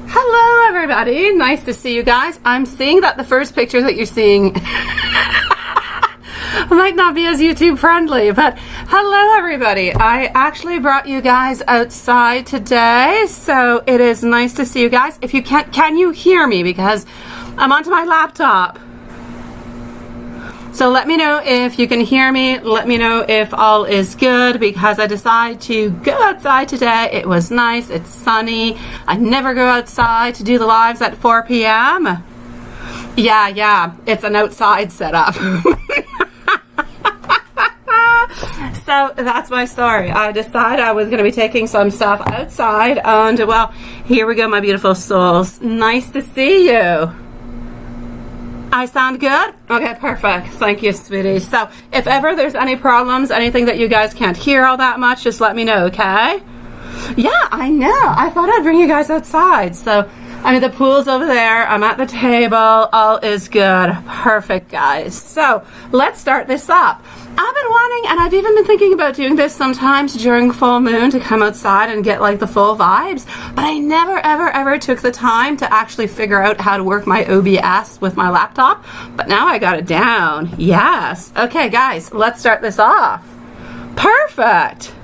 Hello everybody, nice to see you guys. I'm seeing that the first picture that you're seeing might not be as YouTube friendly, but hello everybody. I actually brought you guys outside today, so it is nice to see you guys. If you can you hear me, because I'm onto my laptop? So let me know if you can hear me. Let me know if all is good, because I decided to go outside today. It was nice. It's sunny. I never go outside to do the lives at 4 p.m. Yeah, it's an outside setup. So that's my story. I decided I was going to be taking some stuff outside, and well, here we go, my beautiful souls. Nice to see you. I sound good? Okay, perfect. Thank you, sweetie. So if ever there's any problems, anything that you guys can't hear all that much, just let me know, okay? Yeah, I know. I thought I'd bring you guys outside. So, I mean, the pool's over there. I'm at the table. All is good. Perfect, guys. So let's start this up. I've been wanting, and I've even been thinking about doing this sometimes during full moon, to come outside and get like the full vibes, but I never ever took the time to actually figure out how to work my OBS with my laptop, but now I got it down. Yes. Okay, guys, let's start this off. Perfect.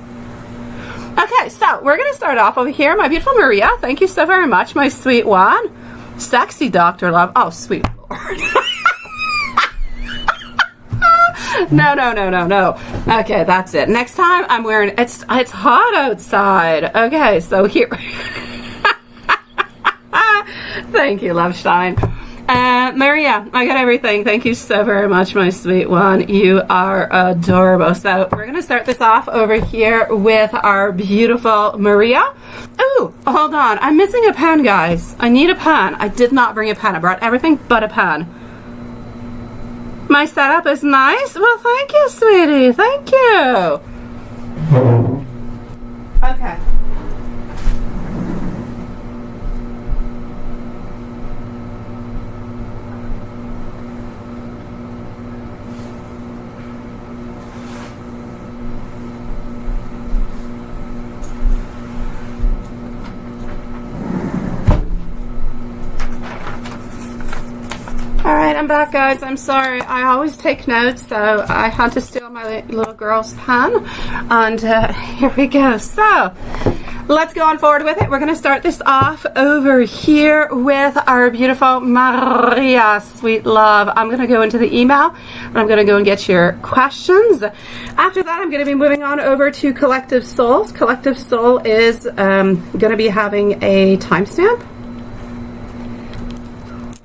Okay, so we're gonna start off over here. My beautiful Maria, thank you so very much, my sweet one. Sexy Dr. Love. Oh, sweet Lord. No. Okay, that's it. Next time I'm wearing, it's hot outside. Okay, so here. Thank you, Love Stein. Maria, I got everything. Thank you so very much, my sweet one. You are adorable. So we're going to start this off over here with our beautiful Maria. Oh, hold on. I'm missing a pen, guys. I need a pen. I did not bring a pen. I brought everything but a pen. My setup is nice. Well, thank you, sweetie. Thank you. Okay. Alright, I'm back, guys. I'm sorry. I always take notes, so I had to steal my little girl's pen. And here we go. So, let's go on forward with it. We're going to start this off over here with our beautiful Maria, sweet love. I'm going to go into the email, and I'm going to go and get your questions. After that, I'm going to be moving on over to Collective Souls. Collective Soul is going to be having a timestamp.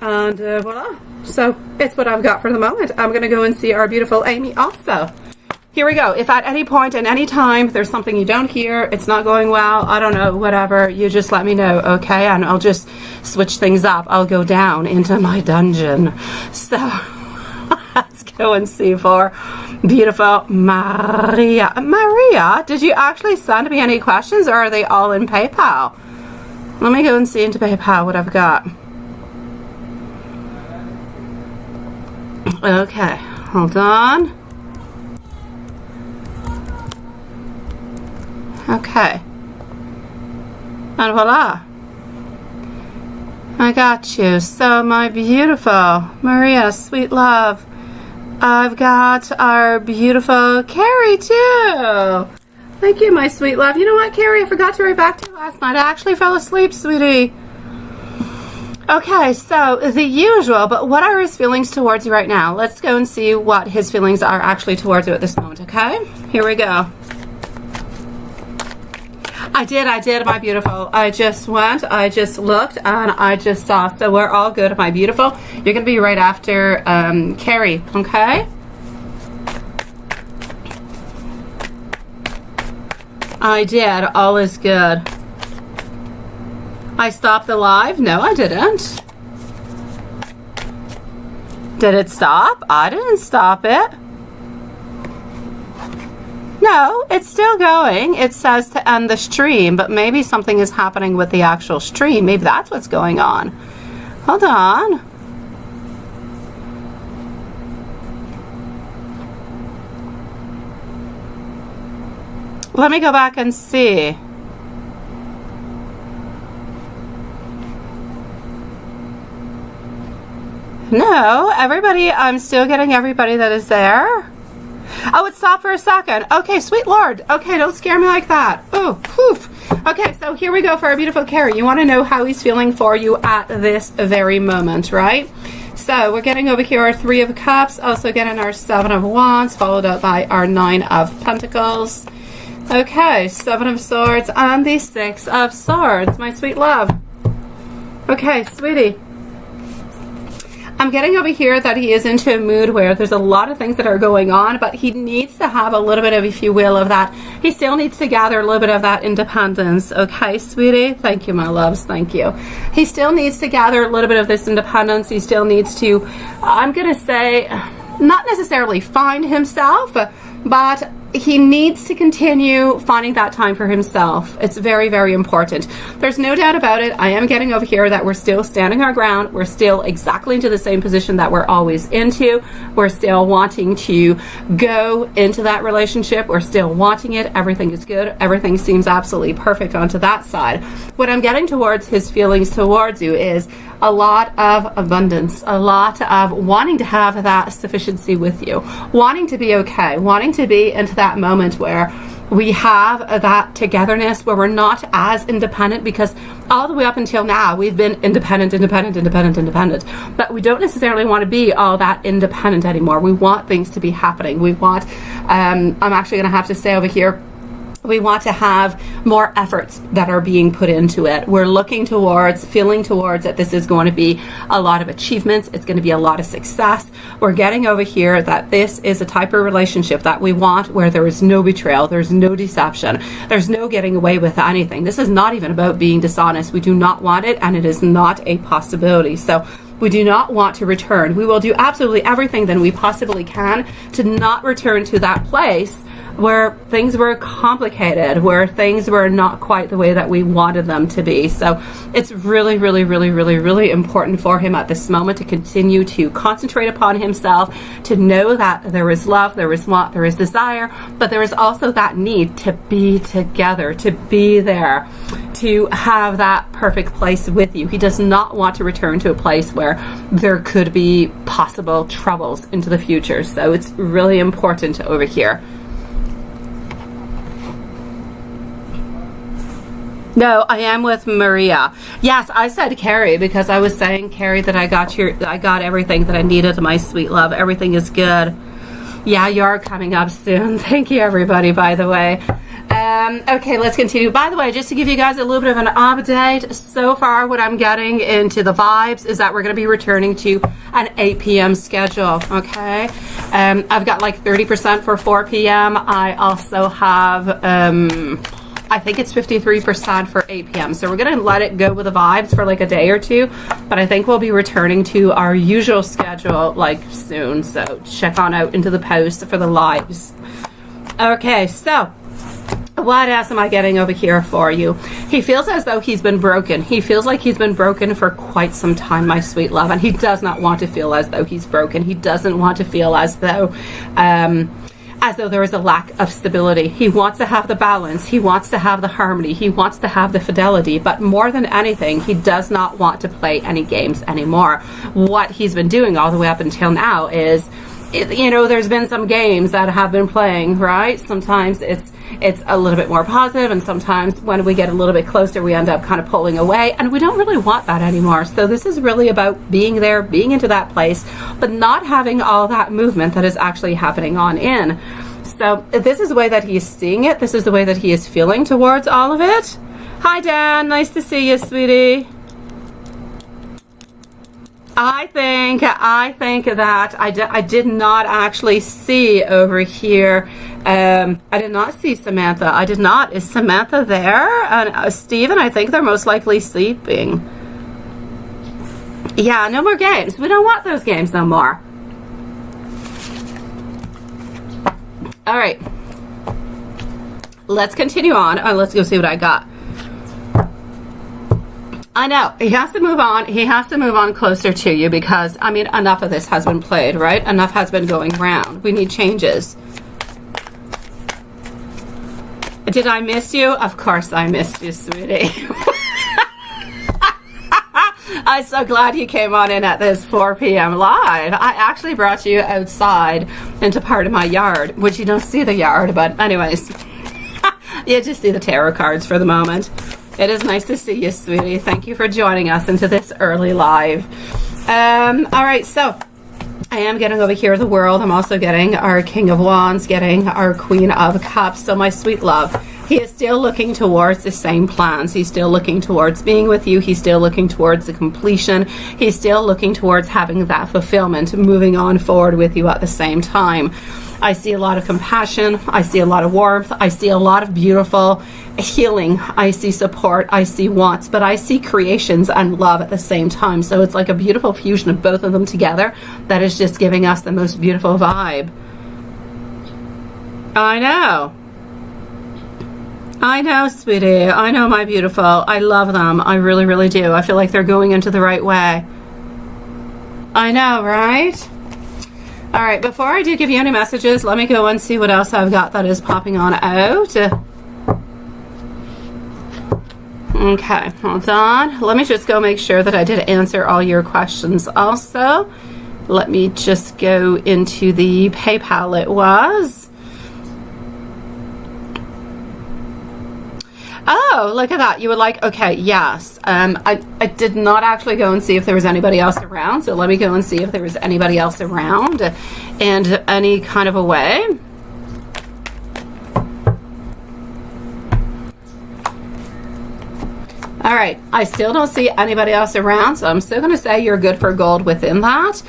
And voila. So it's what I've got for the moment. I'm going to go and see our beautiful Amy also. Here we go. If at any point and any time there's something you don't hear, it's not going well, I don't know, whatever, you just let me know, okay? And I'll just switch things up. I'll go down into my dungeon. So let's go and see for beautiful Maria. Maria, did you actually send me any questions, or are they all in PayPal? Let me go and see into PayPal what I've got. Okay, hold on. Okay. And voila. I got you. So, my beautiful Maria, sweet love, I've got our beautiful Carrie too. Thank you, my sweet love. You know what, Carrie? I forgot to write back to you last night. I actually fell asleep, sweetie. Okay, so the usual, but what are his feelings towards you right now? Let's go and see what his feelings are actually towards you at this moment, okay? Here we go. I did, my beautiful. I just went, I just looked, and I just saw. So we're all good, my beautiful. You're going to be right after Carrie, okay? I did. All is good. I stopped the live? No, I didn't. Did it stop? I didn't stop it. No, it's still going. It says to end the stream, but maybe something is happening with the actual stream. Maybe that's what's going on. Hold on. Let me go back and see. No, everybody, I'm still getting everybody that is there. Oh, it stopped for a second. Okay, sweet Lord. Okay, don't scare me like that. Oh, poof. Okay, so here we go for our beautiful Carrie. You want to know how he's feeling for you at this very moment, right? So we're getting over here our 3 of Cups, also getting our 7 of Wands, followed up by our 9 of Pentacles. Okay, 7 of Swords and the 6 of Swords, my sweet love. Okay, sweetie. I'm getting over here that he is into a mood where there's a lot of things that are going on, but he needs to have a little bit of, if you will, of that. He still needs to gather a little bit of that independence. Okay, sweetie? Thank you, my loves. Thank you. He still needs to gather a little bit of this independence. He still needs to, I'm going to say, not necessarily find himself, but he needs to continue finding that time for himself. It's very, very important. There's no doubt about it. I am getting over here that we're still standing our ground. We're still exactly into the same position that we're always into. We're still wanting to go into that relationship. We're still wanting it. Everything is good. Everything seems absolutely perfect onto that side. What I'm getting towards his feelings towards you is a lot of abundance, a lot of wanting to have that sufficiency with you, wanting to be okay, wanting to be into that moment where we have that togetherness, where we're not as independent, because all the way up until now we've been independent, but we don't necessarily want to be all that independent anymore. We want things to be happening. We want, I'm actually going to have to say over here, we want to have more efforts that are being put into it. We're looking towards, feeling towards that this is going to be a lot of achievements. It's going to be a lot of success. We're getting over here that this is a type of relationship that we want where there is no betrayal, there's no deception, there's no getting away with anything. This is not even about being dishonest. We do not want it, and it is not a possibility. So we do not want to return. We will do absolutely everything that we possibly can to not return to that place where things were complicated, where things were not quite the way that we wanted them to be. So it's really, really, really, really, really important for him at this moment to continue to concentrate upon himself, to know that there is love, there is want, there is desire, but there is also that need to be together, to be there, to have that perfect place with you. He does not want to return to a place where there could be possible troubles into the future. So it's really important over here. No, I am with Maria. Yes, I said Carrie because I was saying, Carrie, that I got everything that I needed, my sweet love. Everything is good. Yeah, you're coming up soon. Thank you, everybody, by the way. Okay, let's continue. By the way, just to give you guys a little bit of an update, so far what I'm getting into the vibes is that we're going to be returning to an 8 p.m. schedule, okay? I've got like 30% for 4 p.m. I also have... I think it's 53% for 8 p.m. So we're going to let it go with the vibes for like a day or two. But I think we'll be returning to our usual schedule like soon. So check on out into the post for the lives. Okay, so what else am I getting over here for you? He feels as though he's been broken. He feels like he's been broken for quite some time, my sweet love. And he does not want to feel as though he's broken. He doesn't want to feel as though there is a lack of stability. He wants to have the balance. He wants to have the harmony. He wants to have the fidelity. But more than anything, he does not want to play any games anymore. What he's been doing all the way up until now is, you know, there's been some games that have been playing, right? Sometimes it's a little bit more positive, and sometimes when we get a little bit closer, we end up kind of pulling away, and we don't really want that anymore. So this is really about being there, being into that place, but not having all that movement that is actually happening on in. So this is the way that he is seeing it. This is the way that he is feeling towards all of it. Hi, Dan. Nice to see you, sweetie. I think that I did not actually see over here. I did not see Samantha. I did not. Is Samantha there? And Steven, I think they're most likely sleeping. Yeah, no more games. We don't want those games no more. All right. Let's continue on. Let's go see what I got. I know, he has to move on. He has to move on closer to you because, I mean, enough of this has been played, right? Enough has been going around. We need changes. Did I miss you? Of course I missed you, sweetie. I'm so glad you came on in at this 4 p.m. live. I actually brought you outside into part of my yard, which you don't see the yard, but anyways, you just see the tarot cards for the moment. It is nice to see you, sweetie. Thank you for joining us into this early live. All right, so I am getting over here the world. I'm also getting our King of Wands, getting our Queen of Cups. So my sweet love, he is still looking towards the same plans. He's still looking towards being with you. He's still looking towards the completion. He's still looking towards having that fulfillment, moving on forward with you at the same time. I see a lot of compassion. I see a lot of warmth. I see a lot of beautiful healing. I see support. I see wants, but I see creations and love at the same time. So it's like a beautiful fusion of both of them together that is just giving us the most beautiful vibe. I know. I know, sweetie. I know, my beautiful. I love them. I really, really do. I feel like they're going into the right way. I know, right? All right, before I do give you any messages, let me go and see what else I've got that is popping on out. Okay, hold on. Let me just go make sure that I did answer all your questions also. Let me just go into the PayPal it was. Oh, look at that. You would like, okay, yes. I did not actually go and see if there was anybody else around. So let me go and see if there was anybody else around and any kind of a way. All right, I still don't see anybody else around, so I'm still going to say you're good for gold within that.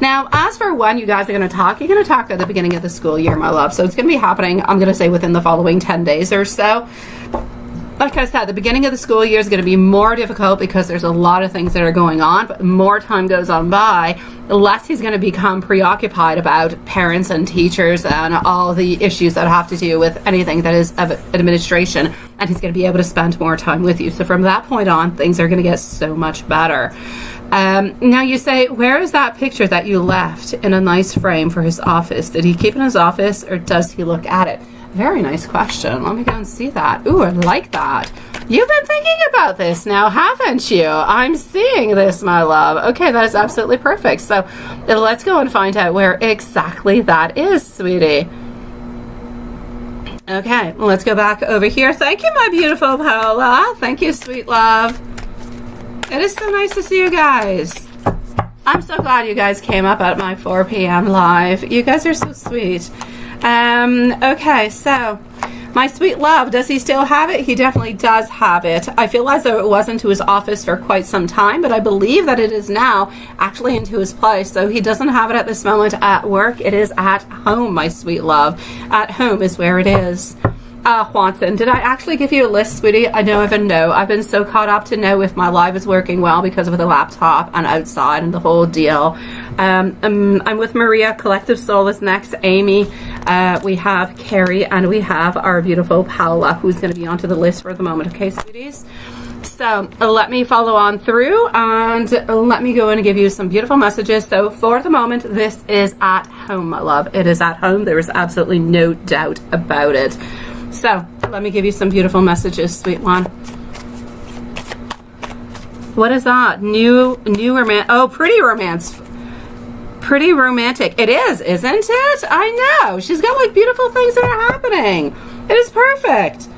Now, as for when you guys are going to talk, you're going to talk at the beginning of the school year, my love. So it's going to be happening, I'm going to say, within the following 10 days or so. Like I said, the beginning of the school year is going to be more difficult because there's a lot of things that are going on, but more time goes on by, the less he's going to become preoccupied about parents and teachers and all the issues that have to do with anything that is of administration, and he's going to be able to spend more time with you. So from that point on, things are going to get so much better. Now you say, where is that picture that you left in a nice frame for his office? Did he keep it in his office, or does he look at it? Very nice question. Let me go and see that. Ooh, I like that. You've been thinking about this now, haven't you? I'm seeing this, my love. Okay, that is absolutely perfect. So let's go and find out where exactly that is, sweetie. Okay, let's go back over here. Thank you, my beautiful Paola. Thank you, sweet love. It is so nice to see you guys. I'm so glad you guys came up at my 4 p.m. live. You guys are so sweet. Okay, so my sweet love, does he still have it? He definitely does have it. I feel as though it was into his office for quite some time, but I believe that it is now actually into his place. So he doesn't have it at this moment at work. It is at home, my sweet love. At home is where it is. Juanson, did I actually give you a list, sweetie? I know even know. I've been so caught up to know if my live is working well because of the laptop and outside and the whole deal. I'm with Maria. Collective Soul is next. Amy. We have Carrie, and we have our beautiful Paola, who's going to be onto the list for the moment. Okay, sweeties? So let me follow on through and let me go in and give you some beautiful messages. So for the moment, this is at home, my love. It is at home. There is absolutely no doubt about it. So let me give you some beautiful messages, sweet one. What is that? New romance. Oh, pretty romance. Pretty romantic. It is, isn't it? I know. She's got like beautiful things that are happening. It is perfect.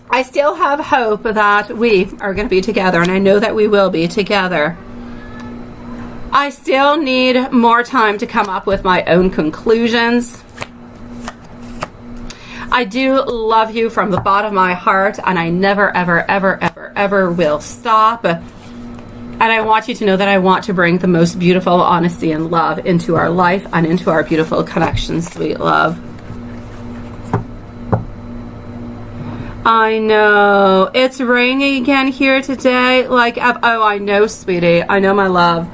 I still have hope that we are going to be together, and I know that we will be together. I still need more time to come up with my own conclusions. I do love you from the bottom of my heart, and I never, ever, ever, ever, ever will stop. And I want you to know that I want to bring the most beautiful honesty and love into our life and into our beautiful connection, sweet love. I know. It's raining again here today. Like, oh, I know, sweetie. I know, my love.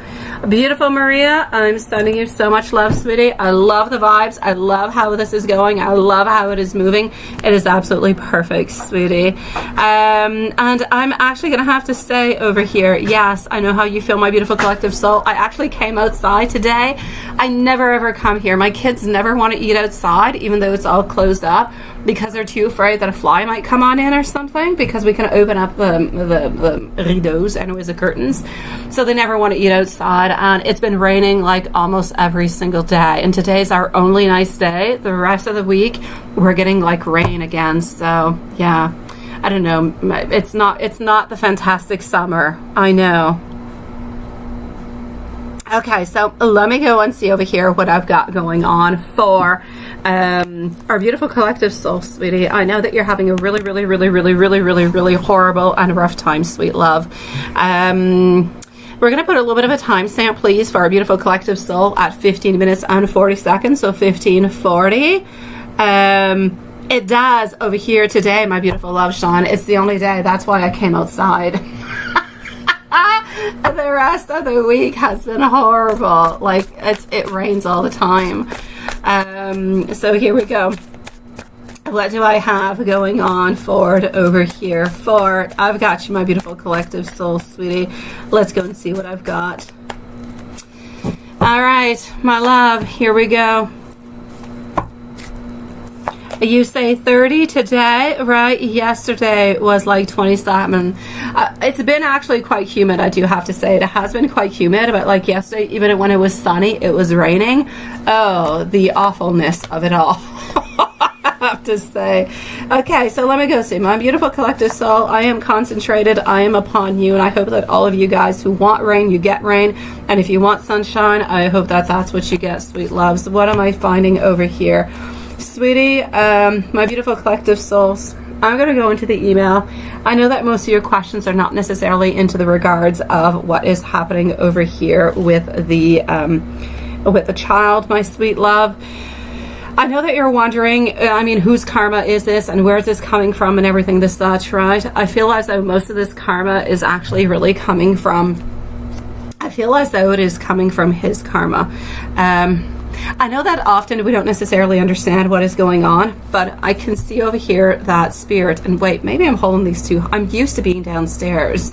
Beautiful Maria, I'm sending you so much love, sweetie. I love the vibes. I love how this is going. I love how it is moving. It is absolutely perfect, sweetie. And I'm actually going to have to say over here, yes, I know how you feel, my beautiful collective soul. I actually came outside today. I never ever come here. My kids never want to eat outside, even though it's all closed up, because they're too afraid that a fly might come on in or something, because we can open up the rideaux, anyways, the curtains. So they never want to eat outside. And it's been raining like almost every single day, and today's our only nice day. The rest of the week we're getting like rain again. So yeah, I don't know, it's not the fantastic summer, I know. Okay, so let me go and see over here what I've got going on for our beautiful collective soul, sweetie. I know that you're having a really horrible and rough time, sweet love. We're going to put a little bit of a timestamp, please, for our beautiful collective soul at 15 minutes and 40 seconds, so 15:40. It does over here today, my beautiful love, Sean. It's the only day. That's why I came outside. The rest of the week has been horrible. Like, it rains all the time. So here we go. What do I have going on forward over here? I've got you, my beautiful collective soul, sweetie. Let's go and see what I've got. All right, my love, here we go. You say 30 today, right? Yesterday was like 27. It's been actually quite humid, I do have to say. It has been quite humid, but like yesterday, even when it was sunny, it was raining. Oh, the awfulness of it all. I have to say. Okay, so let me go see. My beautiful collective soul, I am concentrated. I am upon you, and I hope that all of you guys who want rain, you get rain. And if you want sunshine, I hope that that's what you get, sweet loves. What am I finding over here? Sweetie, my beautiful collective souls, I'm going to go into the email. I know that most of your questions are not necessarily into the regards of what is happening over here with the child, my sweet love. I know that you're wondering, I mean, whose karma is this and where is this coming from and everything this such, right? I feel as though most of this karma is actually really coming from, I feel as though it is coming from his karma. I know that often we don't necessarily understand what is going on, but I can see over here that spirit, and wait, maybe I'm holding these two. I'm used to being downstairs.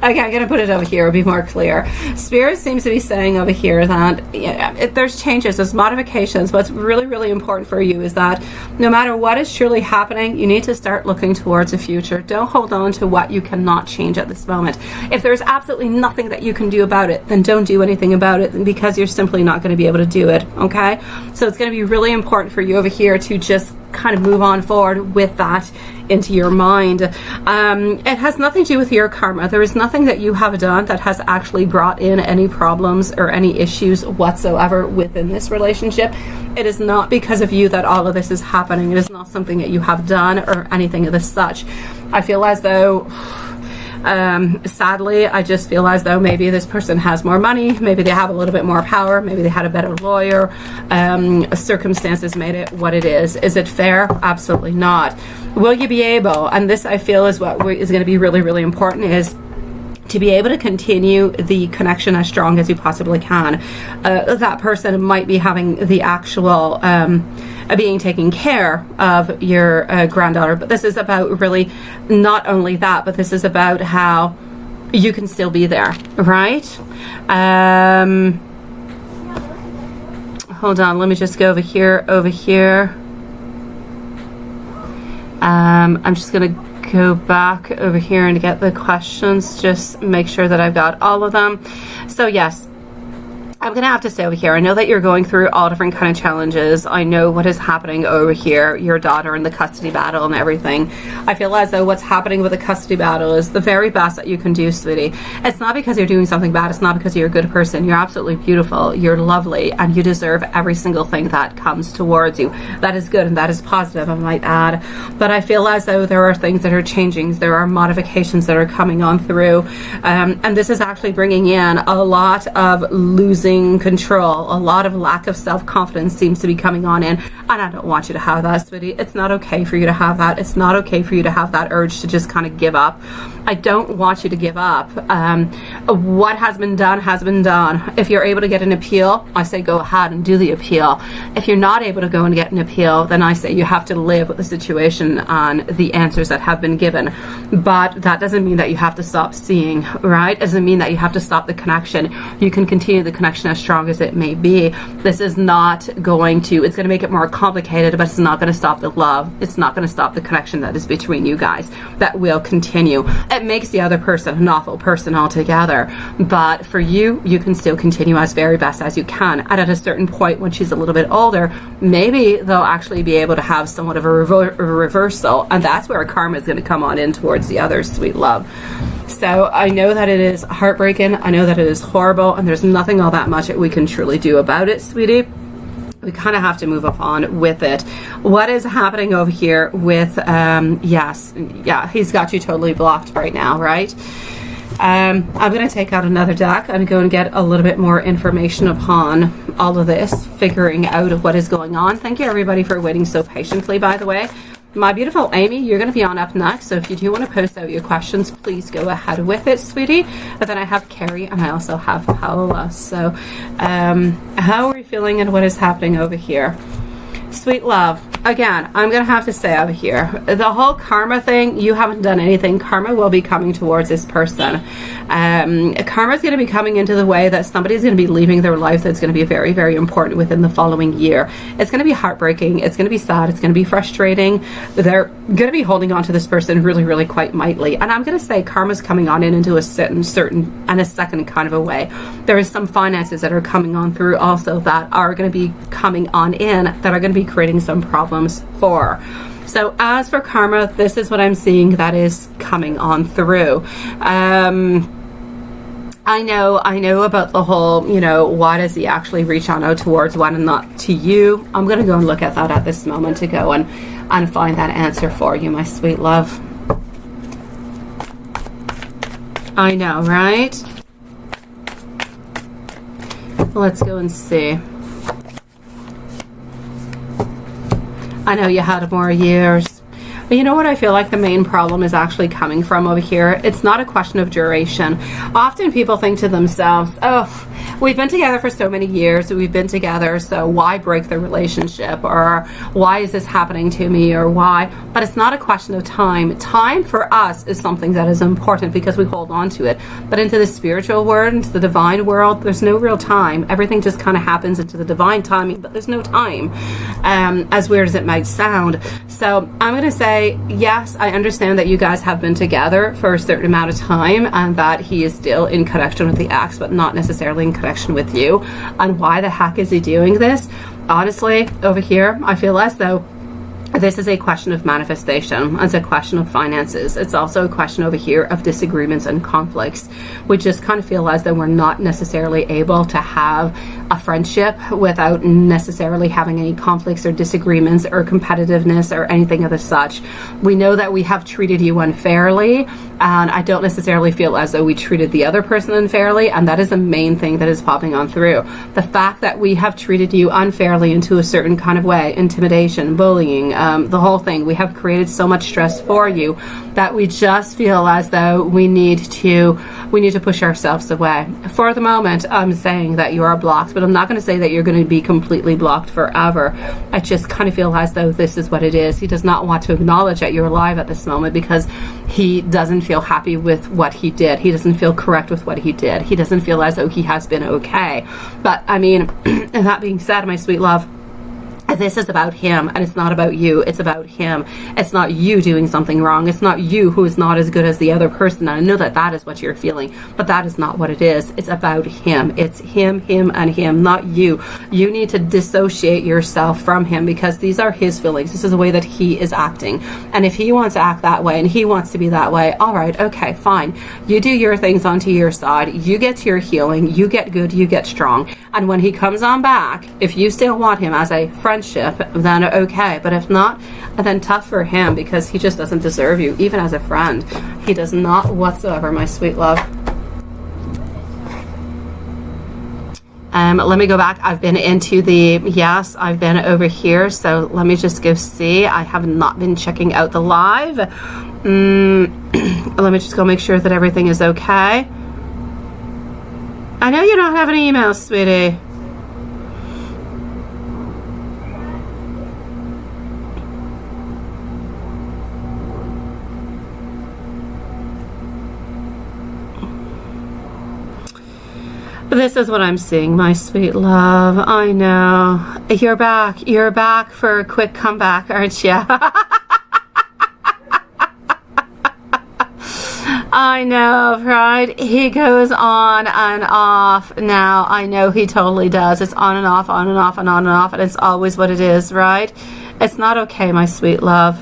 Okay, I'm going to put it over here, it'll be more clear. Spirit seems to be saying over here that there's changes, there's modifications. What's really important for you is that no matter what is truly happening, you need to start looking towards the future. Don't hold on to what you cannot change at this moment. If there's absolutely nothing that you can do about it, then don't do anything about it, because you're simply not going to be able to do it, okay? So it's going to be really important for you over here to just kind of move on forward with that into your mind. It has nothing to do with your karma. There is nothing that you have done that has actually brought in any problems or any issues whatsoever within this relationship. It is not because of you that all of this is happening. It is not something that you have done or anything of the such. I feel as though sadly, I just feel as though maybe this person has more money, maybe they have a little bit more power, maybe they had a better lawyer, circumstances made it what it is. Is it fair? Absolutely not. Will you be able, and this I feel is what is going to be really important, is to be able to continue the connection as strong as you possibly can. That person might be having the actual being taking care of your granddaughter, but this is about really not only that, but this is about how you can still be there, right? Hold on, let me just go over here. I'm just gonna go back over here and get the questions, just make sure that I've got all of them. So yes, I'm gonna have to say over here, I know that you're going through all different kind of challenges. I know what is happening over here, your daughter and the custody battle and everything. I feel as though what's happening with the custody battle is the very best that you can do, sweetie. It's not because you're doing something bad. It's not because you're a good person. You're absolutely beautiful. You're lovely, and you deserve every single thing that comes towards you. That is good and that is positive, I might add. But I feel as though there are things that are changing. There are modifications that are coming on through, and this is actually bringing in a lot of losing losing control. A lot of lack of self-confidence seems to be coming on in, and I don't want you to have that, sweetie. It's not okay for you to have that. It's not okay for you to have that urge to just kind of give up. I don't want you to give up. What has been done has been done. If you're able to get an appeal, I say go ahead and do the appeal. If you're not able to go and get an appeal, then I say you have to live with the situation and the answers that have been given. But that doesn't mean that you have to stop seeing, right? It doesn't mean that you have to stop the connection. You can continue the connection as strong as it may be. This is not going to, it's going to make it more complicated, but it's not going to stop the love. It's not going to stop the connection that is between you guys. That will continue. It makes the other person an awful person altogether. But for you, you can still continue as very best as you can. And at a certain point, when she's a little bit older, maybe they'll actually be able to have somewhat of a reversal. And that's where karma is going to come on in towards the other, sweet love. So I know that it is heartbreaking. I know that it is horrible. And there's nothing all that much that we can truly do about it, sweetie. We kind of have to move on with it. What is happening over here with, he's got you totally blocked right now, right? I'm going to take out another deck and go and get a little bit more information upon all of this, figuring out what is going on. Thank you, everybody, for waiting so patiently, by the way. My beautiful Amy, you're going to be on up next, so if you do want to post out your questions, please go ahead with it, sweetie. And then I have Carrie, and I also have Paola. So how are we feeling and what is happening over here? Sweet love. Again, I'm going to have to say over here, the whole karma thing, you haven't done anything. Karma will be coming towards this person. Karma is going to be coming into the way that somebody's going to be leaving their life that's going to be very, very important within the following year. It's going to be heartbreaking. It's going to be sad. It's going to be frustrating. They're going to be holding on to this person really, really quite mightily. And I'm going to say karma's coming on in into a certain and a second kind of a way. There is some finances that are coming on through also that are going to be coming on in that are going to be creating some problems for. So as for karma, this is what I'm seeing that is coming on through. I know about the whole, why does he actually reach out towards one and not to you? I'm going to go and look at that at this moment to go and find that answer for you, my sweet love. I know, right? Let's go and see. I know you had more years. But you know what I feel like the main problem is actually coming from over here? It's not a question of duration. Often people think to themselves, oh, we've been together for so many years, we've been together, so why break the relationship? Or why is this happening to me? Or why? But it's not a question of time. Time for us is something that is important because we hold on to it. But into the spiritual world, into the divine world, there's no real time. Everything just kind of happens into the divine timing, but there's no time, as weird as it might sound. So I'm going to say, yes, I understand that you guys have been together for a certain amount of time and that he is still in connection with the ex, but not necessarily in connection with you. And why the heck is he doing this? Honestly, over here, I feel as though this is a question of manifestation. It's a question of finances. It's also a question over here of disagreements and conflicts. We just kind of feel as though we're not necessarily able to have a friendship without necessarily having any conflicts or disagreements or competitiveness or anything of the such. We know that we have treated you unfairly, and I don't necessarily feel as though we treated the other person unfairly, and that is the main thing that is popping on through. The fact that we have treated you unfairly into a certain kind of way, intimidation, bullying, the whole thing, we have created so much stress for you that we just feel as though we need to push ourselves away. For the moment, I'm saying that you are blocked, but I'm not going to say that you're going to be completely blocked forever. I just kind of feel as though this is what it is. He does not want to acknowledge that you're alive at this moment because he doesn't feel happy with what he did. He doesn't feel correct with what he did. He doesn't feel as though he has been okay. But I mean, that being said, my sweet love, this is about him, and it's not about you. It's about him. It's not you doing something wrong. It's not you who is not as good as the other person. And I know that that is what you're feeling, but that is not what it is. It's about him. It's him, and him, not you. You need to dissociate yourself from him because these are his feelings. This is the way that he is acting. And if he wants to act that way and he wants to be that way, all right, okay, fine. You do your things onto your side. You get to your healing. You get good. You get strong. And when he comes on back, if you still want him as a friendship, then okay. But if not, then tough for him because he just doesn't deserve you, even as a friend. He does not whatsoever, my sweet love. Let me go back. I've been into the, yes, I've been over here. So let me just go see. I have not been checking out the live. Let me just go make sure that everything is okay. I know you don't have any emails, sweetie. This is what I'm seeing, my sweet love. I know. You're back. You're back for a quick comeback, aren't you? I know, right? He goes on and off now. I know he totally does. It's on and off, on and off, and on and off, and it's always what it is, right? It's not okay, my sweet love.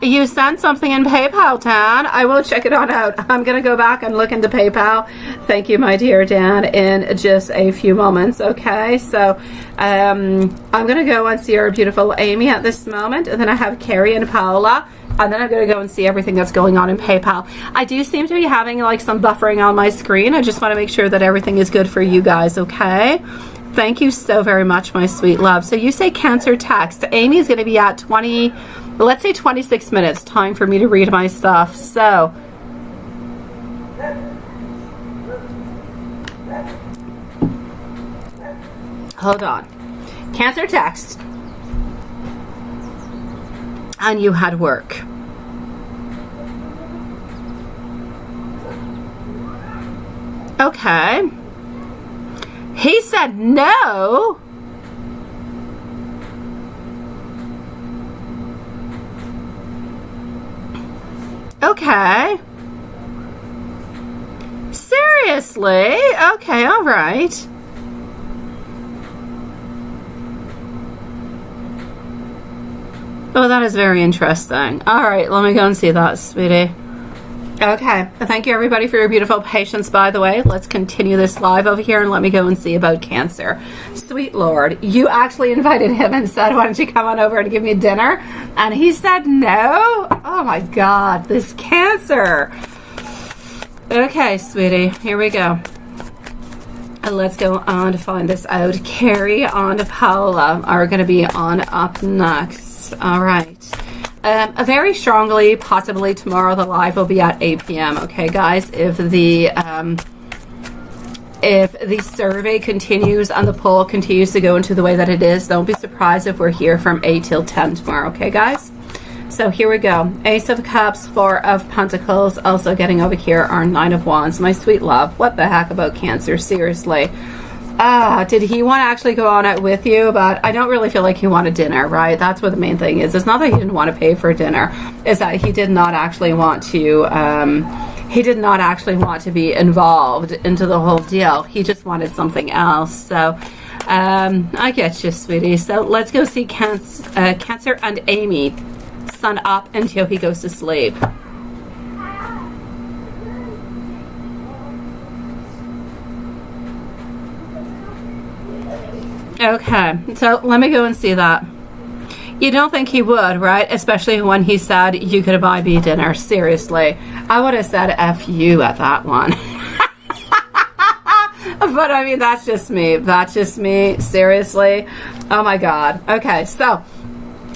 You sent something in PayPal, Dan. I will check it on out. I'm going to go back and look into PayPal. Thank you, my dear Dan, in just a few moments. Okay, so I'm going to go and see our beautiful Amy at this moment. And then I have Carrie and Paola. And then I'm going to go and see everything that's going on in PayPal. I do seem to be having like some buffering on my screen. I just want to make sure that everything is good for you guys, okay? Thank you so very much, my sweet love. So you say Cancer text. Amy's going to be at 20, let's say 26 minutes. Time for me to read my stuff. So hold on. Cancer text. And you had work. Okay. He said no. Okay. Seriously? Okay, all right. Oh, that is very interesting. All right, let me go and see that, sweetie. Okay, thank you everybody for your beautiful patience, by the way. Let's continue this live over here and let me go and see about Cancer. Sweet Lord, you actually invited him and said, why don't you come on over and give me dinner? And he said no? Oh my God, this Cancer. Okay, sweetie, here we go. And let's go on to find this out. Carrie and Paola are going to be on up next. All right. Very strongly, possibly tomorrow the live will be at 8 p.m. Okay, guys, if the survey continues and the poll continues to go into the way that it is, don't be surprised if we're here from 8 till 10 tomorrow. Okay, guys? So here we go. Ace of Cups, Four of Pentacles. Also getting over here are Nine of Wands. My sweet love, what the heck about Cancer? Seriously. Did he want to actually go on it with you? But I don't really feel like he wanted dinner, right? That's what the main thing is. It's not that he didn't want to pay for dinner. It's that he did not actually want to, be involved into the whole deal. He just wanted something else. So, I get you, sweetie. So let's go see Cancer and Amy. Sun up until he goes to sleep. Okay, so let me go and see that. You don't think he would, right? Especially when he said you could buy me dinner. Seriously. I would have said F you at that one. But I mean, that's just me. That's just me. Seriously. Oh my God. Okay, so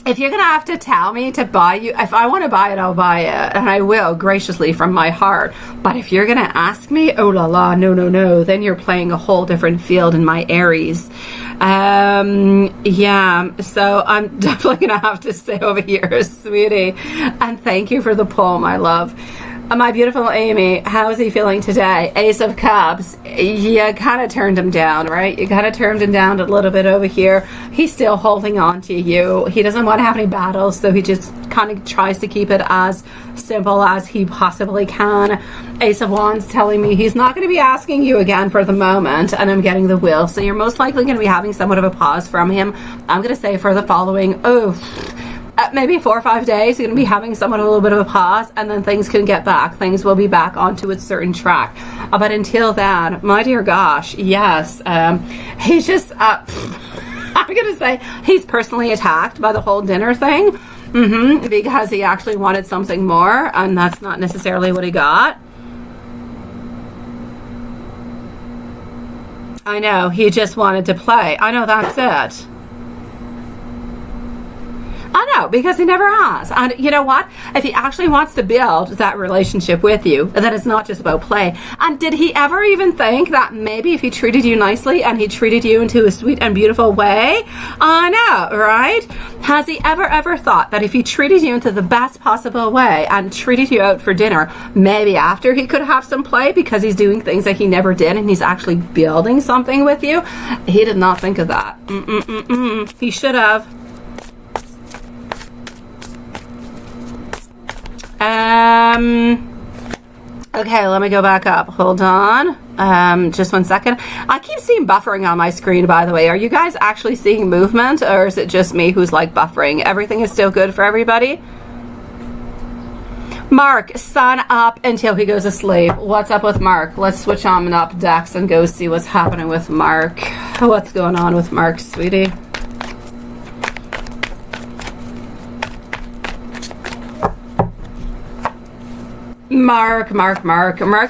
if you're going to have to tell me to buy you, if I want to buy it, I'll buy it. And I will, graciously, from my heart. But if you're going to ask me, oh la la, no, no, no, then you're playing a whole different field in my Aries. Yeah, so I'm definitely going to have to stay over here, sweetie. And thank you for the poll, my love. My beautiful Amy, how is he feeling today? Ace of Cups. You kind of turned him down, right? You kind of turned him down a little bit over here. He's still holding on to you. He doesn't want to have any battles, so he just kind of tries to keep it as simple as he possibly can. Ace of Wands telling me he's not going to be asking you again for the moment, and I'm getting the will. So you're most likely going to be having somewhat of a pause from him. I'm going to say for the following, maybe 4 or 5 days, you're going to be having somewhat a little bit of a pause, and then things can get back. Things will be back onto a certain track. But until then, my dear gosh, yes, he's just I'm going to say he's personally attacked by the whole dinner thing. Because he actually wanted something more, and that's not necessarily what he got. I know, he just wanted to play. I know, that's it. I know, because he never has. And you know what? If he actually wants to build that relationship with you, then it's not just about play. And did he ever even think that maybe if he treated you nicely and he treated you into a sweet and beautiful way? I know, right? Has he ever thought that if he treated you into the best possible way and treated you out for dinner, maybe after he could have some play because he's doing things that he never did and he's actually building something with you? He did not think of that. He should have. Okay, let me go back up. Hold on. Just 1 second. I keep seeing buffering on my screen, by the way. Are you guys actually seeing movement, or is it just me who's like buffering? Everything is still good for everybody? Mark, sun up until he goes to sleep. What's up with Mark? Let's switch on up decks and go see what's happening with Mark. What's going on with Mark, sweetie? Mark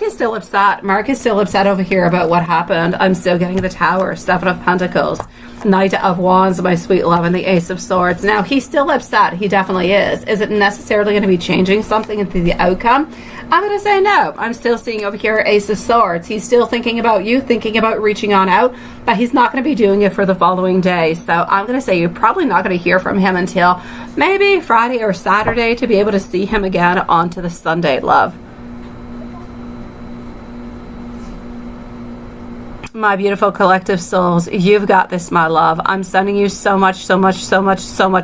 is still upset. Mark is still upset over here about what happened. I'm still getting the Tower, Seven of Pentacles, Knight of Wands, my sweet love, and the Ace of Swords. Now, he's still upset. He definitely is. Is it necessarily going to be changing something into the outcome? I'm going to say no. I'm still seeing over here Ace of Swords. He's still thinking about you, thinking about reaching on out, but he's not going to be doing it for the following day. So I'm going to say you're probably not going to hear from him until maybe Friday or Saturday to be able to see him again onto the Sunday, love. My beautiful collective souls, you've got this, my love. I'm sending you so much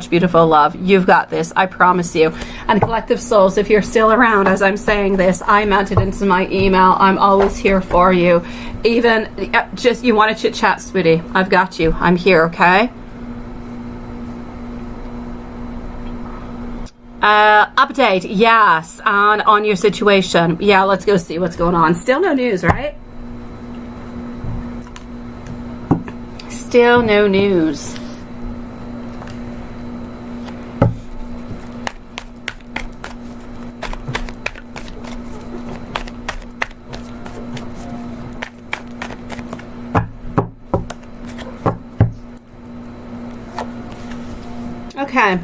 beautiful love. You've got this, I promise you. And collective souls, if you're still around as I'm saying this, I meant it into my email. I'm always here for you. Even just you want to chit chat, sweetie, I've got you. I'm here, okay? Update, yes, on your situation. Yeah, let's go see what's going on. Still no news, right? Still no news. Okay.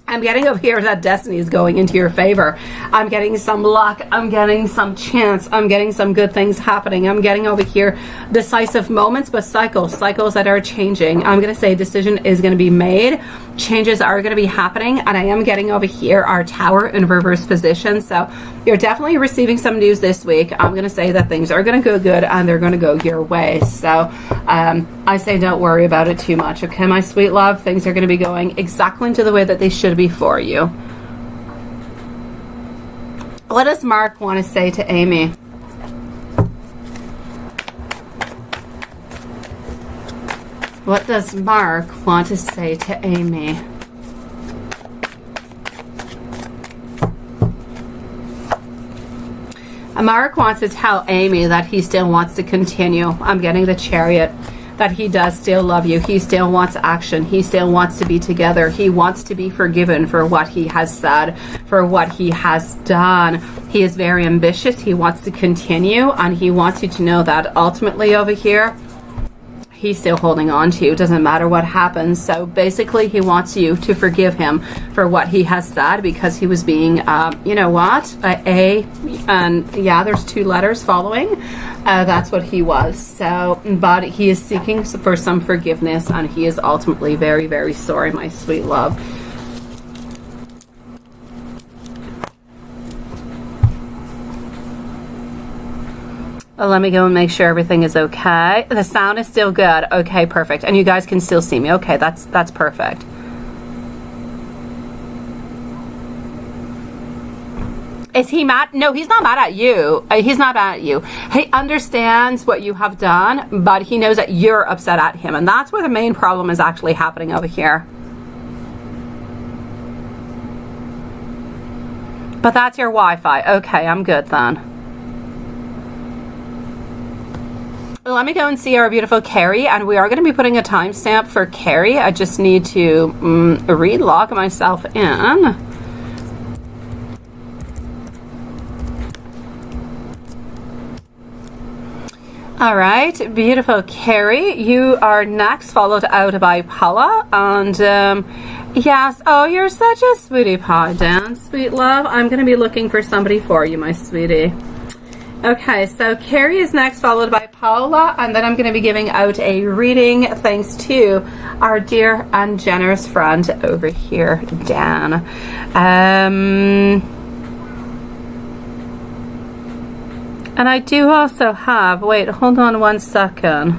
I'm getting over here that destiny is going into your favor. I'm getting some luck. I'm getting some chance. I'm getting some good things happening. I'm getting over here decisive moments, but cycles that are changing. I'm going to say a decision is going to be made. Changes are going to be happening. And I am getting over here our Tower in reverse position. So you're definitely receiving some news this week. I'm going to say that things are going to go good and they're going to go your way. So I say don't worry about it too much. Okay, my sweet love? Things are going to be going exactly into the way that they should be for you. What does Mark want to say to Amy? What does Mark want to say to Amy? Mark wants to tell Amy that he still wants to continue. I'm getting the Chariot. That he does still love you. He still wants action. He still wants to be together. He wants to be forgiven for what he has said, for what he has done. He is very ambitious. He wants to continue, and he wants you to know that ultimately over here, he's still holding on to you. Doesn't matter what happens. So basically, he wants you to forgive him for what he has said because he was being, you know what, and yeah, there's 2 letters following. That's what he was. So, but he is seeking for some forgiveness, and he is ultimately very, very sorry, my sweet love. Let me go and make sure everything is okay. The sound is still good. Okay, perfect. And you guys can still see me. Okay, that's perfect. Is he mad? No, he's not mad at you. He's not mad at you. He understands what you have done, but he knows that you're upset at him. And that's where the main problem is actually happening over here. But that's your Wi-Fi. Okay, I'm good then. let me go and see our beautiful Carrie, and we are going to be putting a timestamp for Carrie. I just need to re-log myself in. All right, beautiful Carrie, you are next, followed out by Paula, and yes, oh, you're such a sweetie pie, Dan, sweet love. I'm going to be looking for somebody for you, my sweetie. Okay, so Carrie is next, followed by Paula, and then I'm going to be giving out a reading thanks to our dear and generous friend over here, Dan. And I do also have, wait, hold on one second.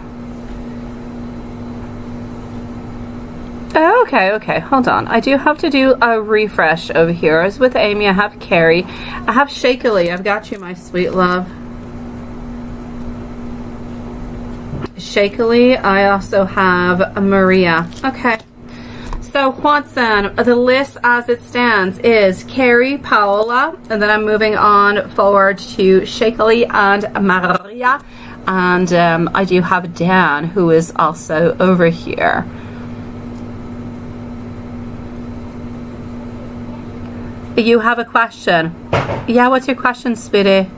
Oh, okay, hold on. I do have to do a refresh over here. As with Amy, I have Carrie. I have Shakily. I've got you, my sweet love. Shakily. I also have Maria. Okay. So Watson, the list as it stands is Carrie, Paola, and then I'm moving on forward to Shakily and Maria. And I do have Dan, who is also over here. You have a question. Yeah, what's your question, sweetie?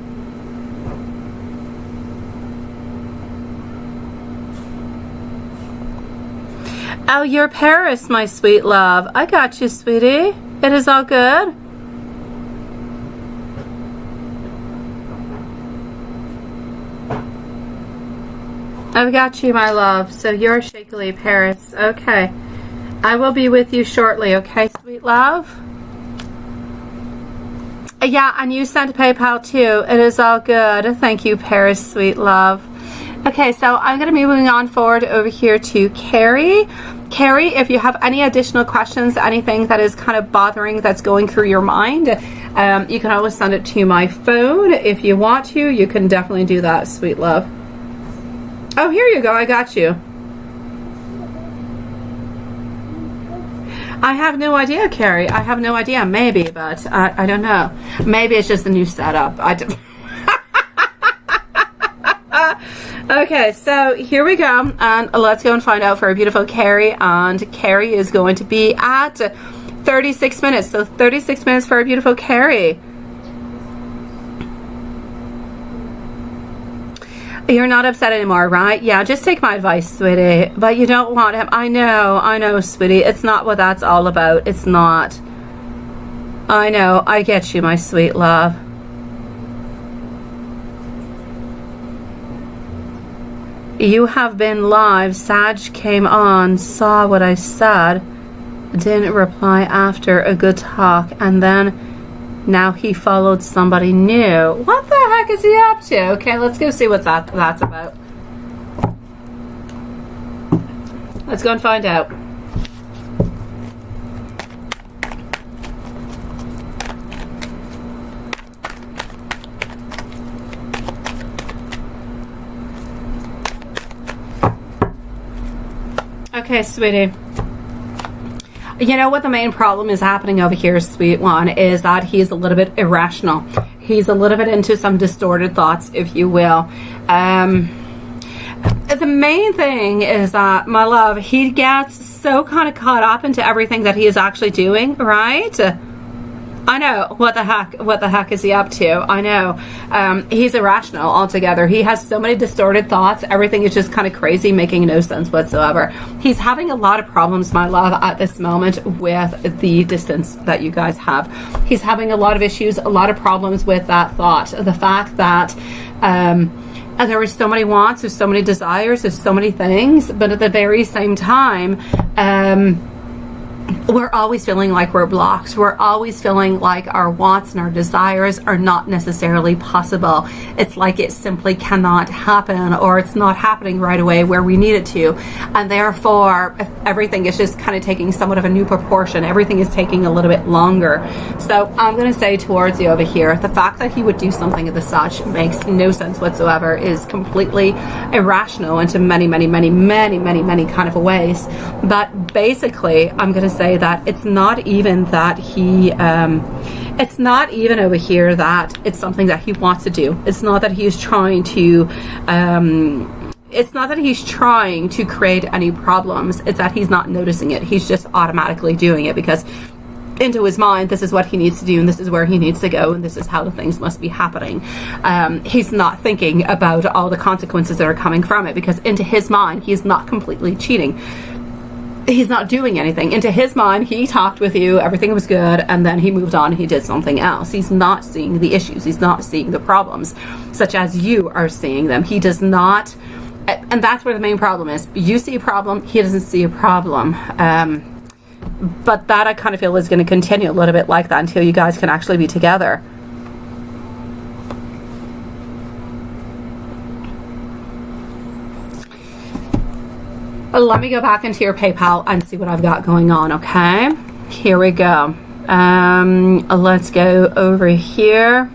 Oh, you're Paris, my sweet love. I got you, sweetie. It is all good. I've got you, my love. So you're Shakily Paris. Okay. I will be with you shortly, okay, sweet love? Yeah, and you sent PayPal too. It is all good. Thank you, Paris, sweet love. Okay, so I'm going to be moving on forward over here to Carrie. Carrie, if you have any additional questions, anything that is kind of bothering, that's going through your mind, you can always send it to my phone. If you want to, you can definitely do that, sweet love. Oh, here you go. I got you. I have no idea, Carrie. I have no idea. Maybe, but I don't know. Maybe it's just a new setup. Okay, so here we go, and let's go and find out for our beautiful Carrie. And Carrie is going to be at 36 minutes. So 36 minutes for our beautiful Carrie. You're not upset anymore, right? Yeah, just take my advice, sweetie. But you don't want him. I know, sweetie. It's not what that's all about. It's not. I know. I get you, my sweet love. You have been live. Sag came on, saw what I said, didn't reply after a good talk, and then now he followed somebody new. What the heck is he up to? Okay, let's go see what's that's about. Let's go and find out. Okay, sweetie. You know what the main problem is happening over here, sweet one, is that he's a little bit irrational. He's a little bit into some distorted thoughts, if you will. The main thing is that, my love, he gets so kind of caught up into everything that he is actually doing, right? I know. What the heck is he up to? I know. He's irrational altogether. He has so many distorted thoughts. Everything is just kind of crazy, making no sense whatsoever. He's having a lot of problems, my love, at this moment with the distance that you guys have. He's having a lot of issues, a lot of problems with that thought. The fact that there are so many wants, there's so many desires, there's so many things, but at the very same time, we're always feeling like we're blocked. We're always feeling like our wants and our desires are not necessarily possible. It's like it simply cannot happen, or it's not happening right away where we need it to. And therefore, everything is just kind of taking somewhat of a new proportion. Everything is taking a little bit longer. So I'm going to say towards you over here, the fact that he would do something of the such makes no sense whatsoever, is completely irrational into many, many, many, many, many, many kind of ways. But basically, I'm going to say that it's not even that he it's not even over here that it's something that he wants to do. It's not that he's trying to it's not that he's trying to create any problems, it's that he's not noticing it. He's just automatically doing it because into his mind, this is what he needs to do, and this is where he needs to go, and this is how the things must be happening. He's not thinking about all the consequences that are coming from it, because into his mind, he's not completely cheating. He's not doing anything. Into his mind, he talked with you, everything was good, and then he moved on, he did something else. He's not seeing the issues, he's not seeing the problems, such as you are seeing them. He does not, and that's where the main problem is. You see a problem, he doesn't see a problem. But that I kind of feel is going to continue a little bit like that until you guys can actually be together. Let me go back into your PayPal and see what I've got going on, okay? Here we go. Let's go over here.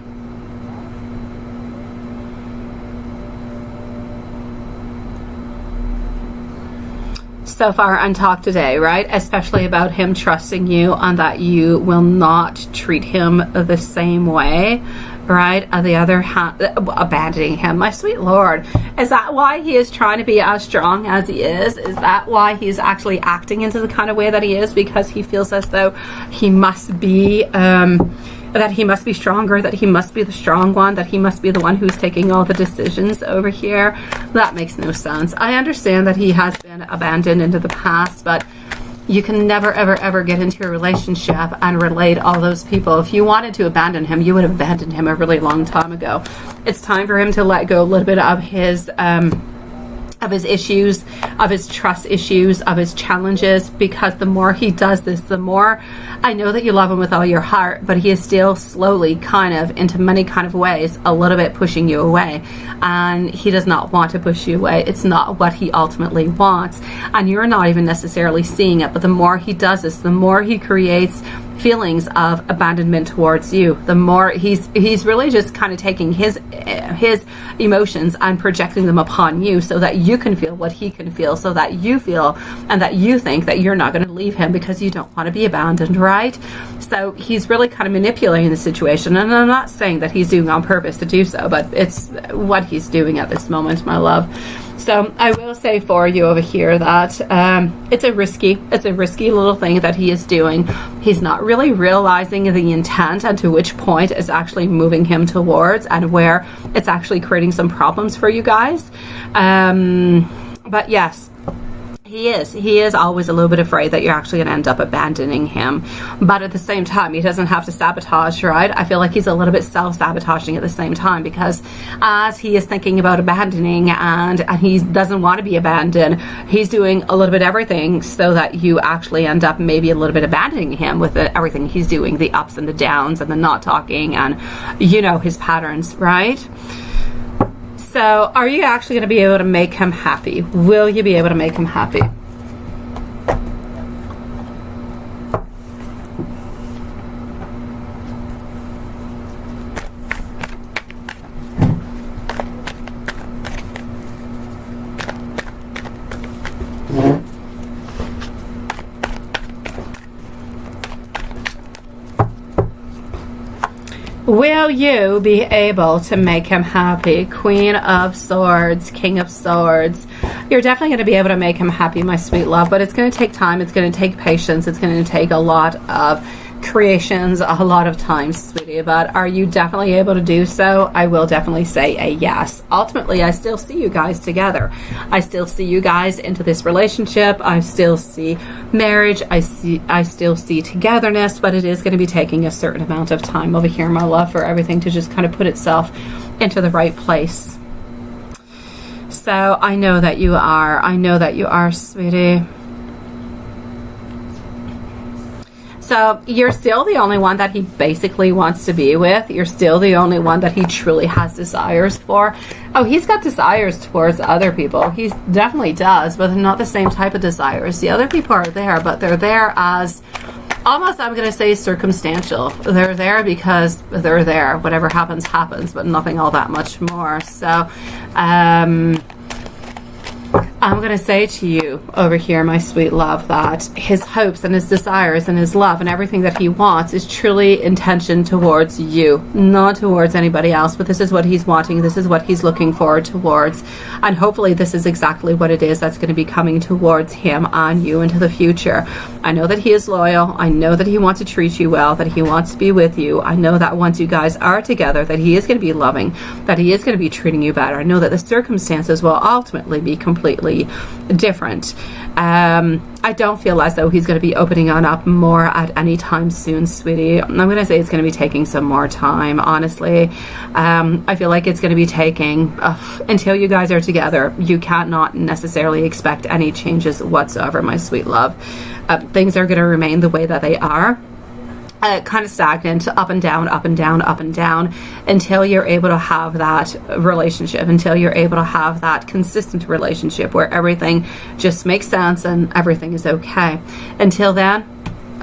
So far and talk today, right? Especially about him trusting you and that you will not treat him the same way, right? On the other hand, abandoning him, my sweet Lord. Is that why he is trying to be as strong as he is? Is that why he's actually acting into the kind of way that he is? Because he feels as though he must be, that he must be stronger, that he must be the strong one, that he must be the one who's taking all the decisions over here. That makes no sense. I understand that he has been abandoned into the past, but you can never, ever, ever get into a relationship and relate all those people. If you wanted to abandon him, you would have abandoned him a really long time ago. It's time for him to let go a little bit of his issues, of his trust issues, of his challenges, because the more he does this, the more, I know that you love him with all your heart, but he is still slowly kind of, into many kind of ways, a little bit pushing you away, and he does not want to push you away. It's not what he ultimately wants, and you're not even necessarily seeing it, but the more he does this, the more he creates feelings of abandonment towards you, the more he's really just kind of taking his emotions and projecting them upon you so that you can feel what he can feel, so that you feel and that you think that you're not going to leave him because you don't want to be abandoned, right? So he's really kind of manipulating the situation, and I'm not saying that he's doing on purpose to do so, but it's what he's doing at this moment, my love. So I will say for you over here that it's a risky little thing that he is doing. He's not really realizing the intent and to which point it's actually moving him towards, and where it's actually creating some problems for you guys. But yes, he is always a little bit afraid that you're actually going to end up abandoning him. But at the same time, he doesn't have to sabotage, right? I feel like he's a little bit self-sabotaging at the same time, because as he is thinking about abandoning and he doesn't want to be abandoned, he's doing a little bit everything so that you actually end up maybe a little bit abandoning him with everything he's doing, the ups and the downs and the not talking and, you know, his patterns, right? So, are you actually going to be able to make him happy? Will you be able to make him happy? Will you be able to make him happy? Queen of Swords, King of Swords. You're definitely going to be able to make him happy, my sweet love, but it's going to take time. It's going to take patience. It's going to take a lot of creations, a lot of time, sweetie. But are you definitely able to do so? I will definitely say a yes. Ultimately, I still see you guys together. I still see you guys into this relationship. I still see marriage. I still see togetherness, but it is going to be taking a certain amount of time over here, my love, for everything to just kind of put itself into the right place. So I know that you are. I know that you are, sweetie. So you're still the only one that he basically wants to be with. You're still the only one that he truly has desires for. Oh, he's got desires towards other people. He definitely does, but they're not the same type of desires. The other people are there, but they're there as almost, I'm going to say, circumstantial. They're there because they're there. Whatever happens, happens, but nothing all that much more. So, I'm going to say to you over here, my sweet love, that his hopes and his desires and his love and everything that he wants is truly intention towards you, not towards anybody else. But this is what he's wanting. This is what he's looking forward towards. And hopefully this is exactly what it is that's going to be coming towards him and you into the future. I know that he is loyal. I know that he wants to treat you well, that he wants to be with you. I know that once you guys are together, that he is going to be loving, that he is going to be treating you better. I know that the circumstances will ultimately be completely different. I don't feel as though he's going to be opening on up more at any time soon, sweetie. I'm going to say it's going to be taking some more time, honestly. I feel like it's going to be taking until you guys are together. You cannot necessarily expect any changes whatsoever, my sweet love. Things are going to remain the way that they are. Kind of stagnant, up and down, up and down, up and down, until you're able to have that relationship, until you're able to have that consistent relationship where everything just makes sense and everything is okay. Until then,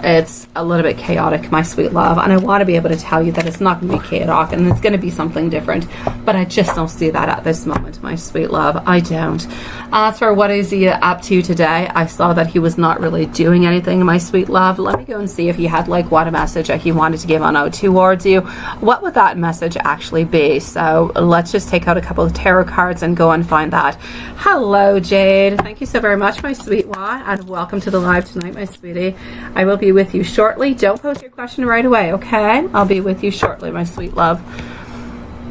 it's a little bit chaotic, my sweet love, and I want to be able to tell you that it's not going to be chaotic and it's going to be something different, but I just don't see that at this moment, my sweet love. I don't. As for what is he up to today, I saw that he was not really doing anything, my sweet love. Let me go and see if he had like what a message that he wanted to give on out towards you. What would that message actually be? So let's just take out a couple of tarot cards and go and find that. Hello, Jade. Thank you so very much, my sweet one, and welcome to the live tonight, my sweetie. I will be with you shortly. Don't post your question right away, okay? I'll be with you shortly, my sweet love.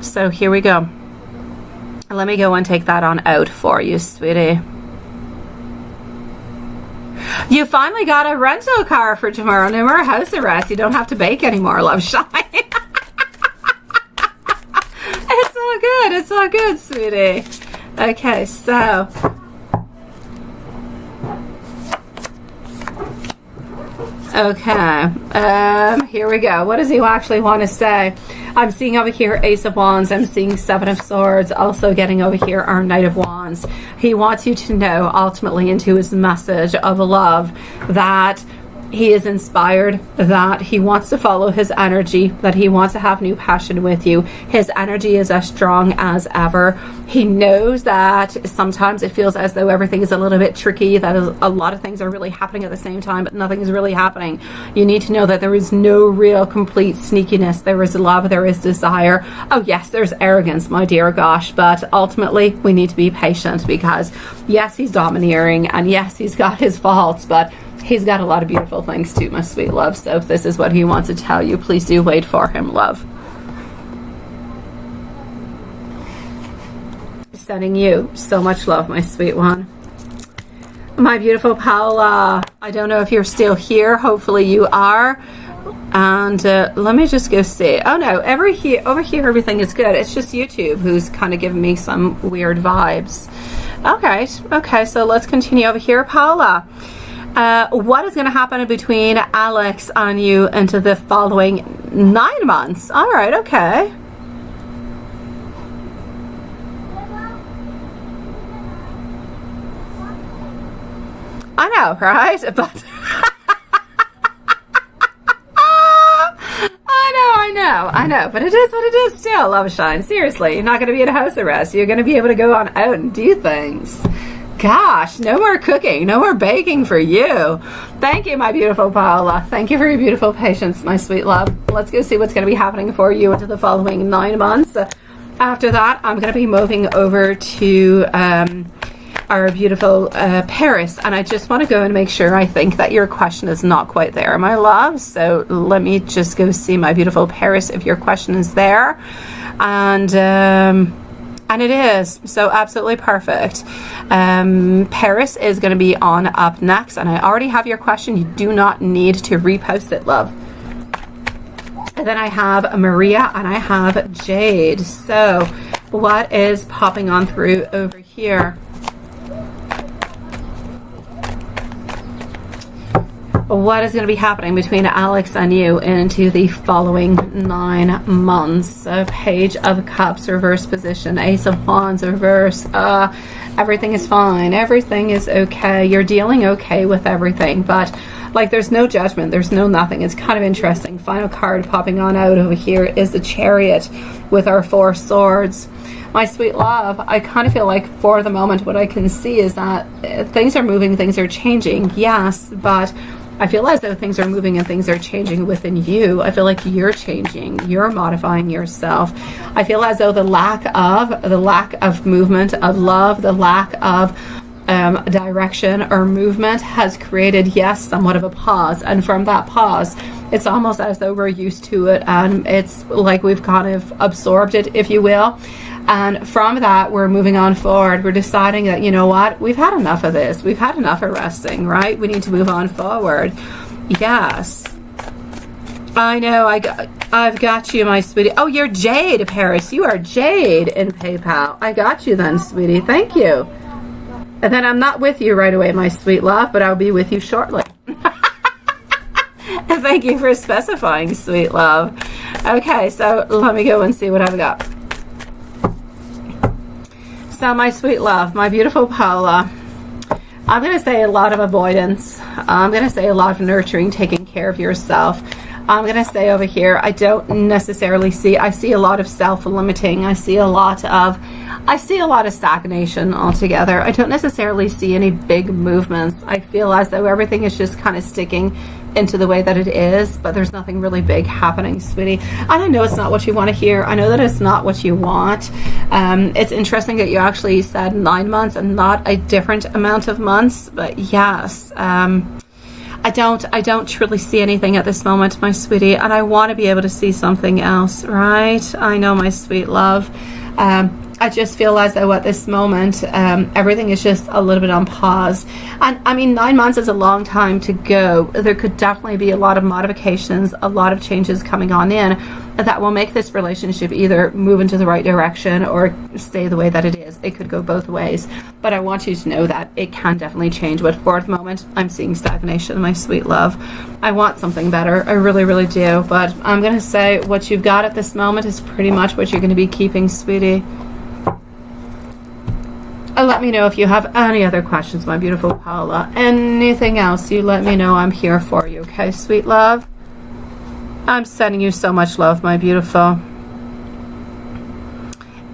So here we go. Let me go and take that on out for you, sweetie. You finally got a rental car for tomorrow. No more house arrest. You don't have to bake anymore, love shine. It's all good. It's all good, sweetie. Okay, so okay, here we go. What does he actually want to say? I'm seeing over here Ace of Wands. I'm seeing Seven of Swords. Also getting over here our Knight of Wands. He wants you to know ultimately into his message of love that he is inspired, that he wants to follow his energy, that he wants to have new passion with you. His energy is as strong as ever. He knows that sometimes it feels as though everything is a little bit tricky, that a lot of things are really happening at the same time, but nothing is really happening. You need to know that there is no real complete sneakiness. There is love, there is desire. Oh yes, there's arrogance, my dear gosh, but ultimately we need to be patient, because yes, he's domineering, and yes, he's got his faults, but he's got a lot of beautiful things too, my sweet love. So if this is what he wants to tell you, please do wait for him, love. Sending you so much love, my sweet one. My beautiful Paula, I don't know if you're still here. Hopefully you are. And let me just go see. Oh no, over here everything is good. It's just YouTube who's kind of giving me some weird vibes. Okay, so let's continue over here, Paula. What is going to happen between Alex and you into the following 9 months? All right, okay. I know, right? But I know. But it is what it is still, love shine. Seriously, you're not going to be in house arrest. You're going to be able to go on out and do things. Gosh, no more cooking, no more baking for you. Thank you, my beautiful Paula. Thank you for your beautiful patience, my sweet love. Let's go see what's going to be happening for you into the following 9 months. After that, I'm going to be moving over to our beautiful Paris, and I just want to go and make sure. I think that your question is not quite there, my love. So let me just go see my beautiful Paris if your question is there. And it is, so absolutely perfect. Paris is going to be on up next, and I already have your question. You do not need to repost it, love. And then I have Maria and I have Jade. So what is popping on through over here? What is going to be happening between Alex and you into the following 9 months? Page of Cups, reverse position. Ace of Wands, reverse. Everything is fine. Everything is okay. You're dealing okay with everything, but like there's no judgment. There's no nothing. It's kind of interesting. Final card popping on out over here is the Chariot with our 4 swords. my sweet love, I kind of feel like for the moment what I can see is that things are moving, things are changing, yes, but I feel as though things are moving and things are changing within you. I feel like you're changing, you're modifying yourself. I feel as though the lack of movement, of love, the lack of direction or movement has created, yes, somewhat of a pause. And from that pause, it's almost as though we're used to it, and it's like we've kind of absorbed it, if you will. And from that, we're moving on forward. We're deciding that, you know what, we've had enough of this. We've had enough of resting, right? We need to move on forward. Yes. I know. I've got you, my sweetie. Oh, you're Jade, Paris. You are Jade in PayPal. I got you then, sweetie. Thank you. And then I'm not with you right away, my sweet love, but I'll be with you shortly. And thank you for specifying, sweet love. Okay, so let me go and see what I've got. So my sweet love, my beautiful Paula, I'm going to say a lot of avoidance. I'm going to say a lot of nurturing, taking care of yourself. I'm going to say over here, I don't necessarily see, I see a lot of self-limiting. I see a lot of stagnation altogether. I don't necessarily see any big movements. I feel as though everything is just kind of sticking into the way that it is, but there's nothing really big happening, sweetie. And I know it's not what you want to hear. I know that it's not what you want. It's interesting that you actually said 9 months and not a different amount of months, but yes, I don't truly see anything at this moment, my sweetie, and I want to be able to see something else, right? I know, my sweet love. I just feel as though at this moment, everything is just a little bit on pause. And I mean, 9 months is a long time to go. There could definitely be a lot of modifications, a lot of changes coming on in that will make this relationship either move into the right direction or stay the way that it is. It could go both ways. But I want you to know that it can definitely change. But for the moment, I'm seeing stagnation, my sweet love. I want something better. I really, really do. But I'm going to say what you've got at this moment is pretty much what you're going to be keeping, sweetie. Let me know if you have any other questions, my beautiful Paula. Anything else, you let me know. I'm here for you, okay, sweet love? I'm sending you so much love, my beautiful.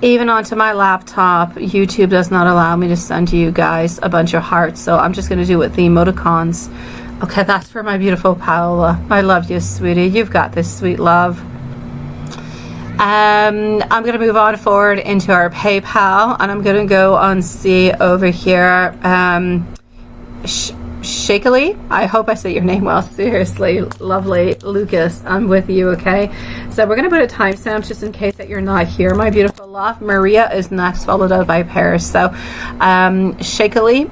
Even onto my laptop, YouTube does not allow me to send you guys a bunch of hearts, so I'm just going to do it with the emoticons. Okay, that's for my beautiful Paula. I love you, sweetie. You've got this, sweet love. I'm going to move on forward into our PayPal, and I'm going to go on see over here, Shakily. I hope I say your name well. Seriously, lovely Lucas, I'm with you, okay? So we're going to put a timestamp just in case that you're not here, my beautiful love. Maria is next, followed out by Paris. So, Shakily.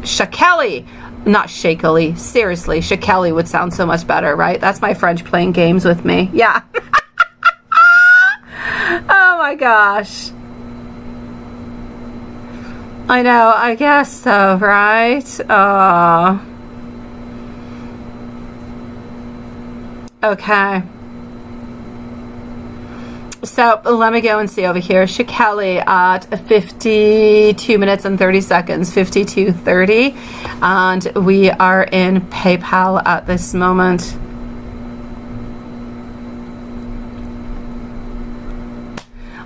Shakely. Not shakily. Seriously, Shakely would sound so much better, right? That's my French playing games with me. Yeah. Oh my gosh. I know, I guess so, right? Okay. So let me go and see over here. Shakely at 52 minutes and 30 seconds, 52:30, and we are in PayPal at this moment.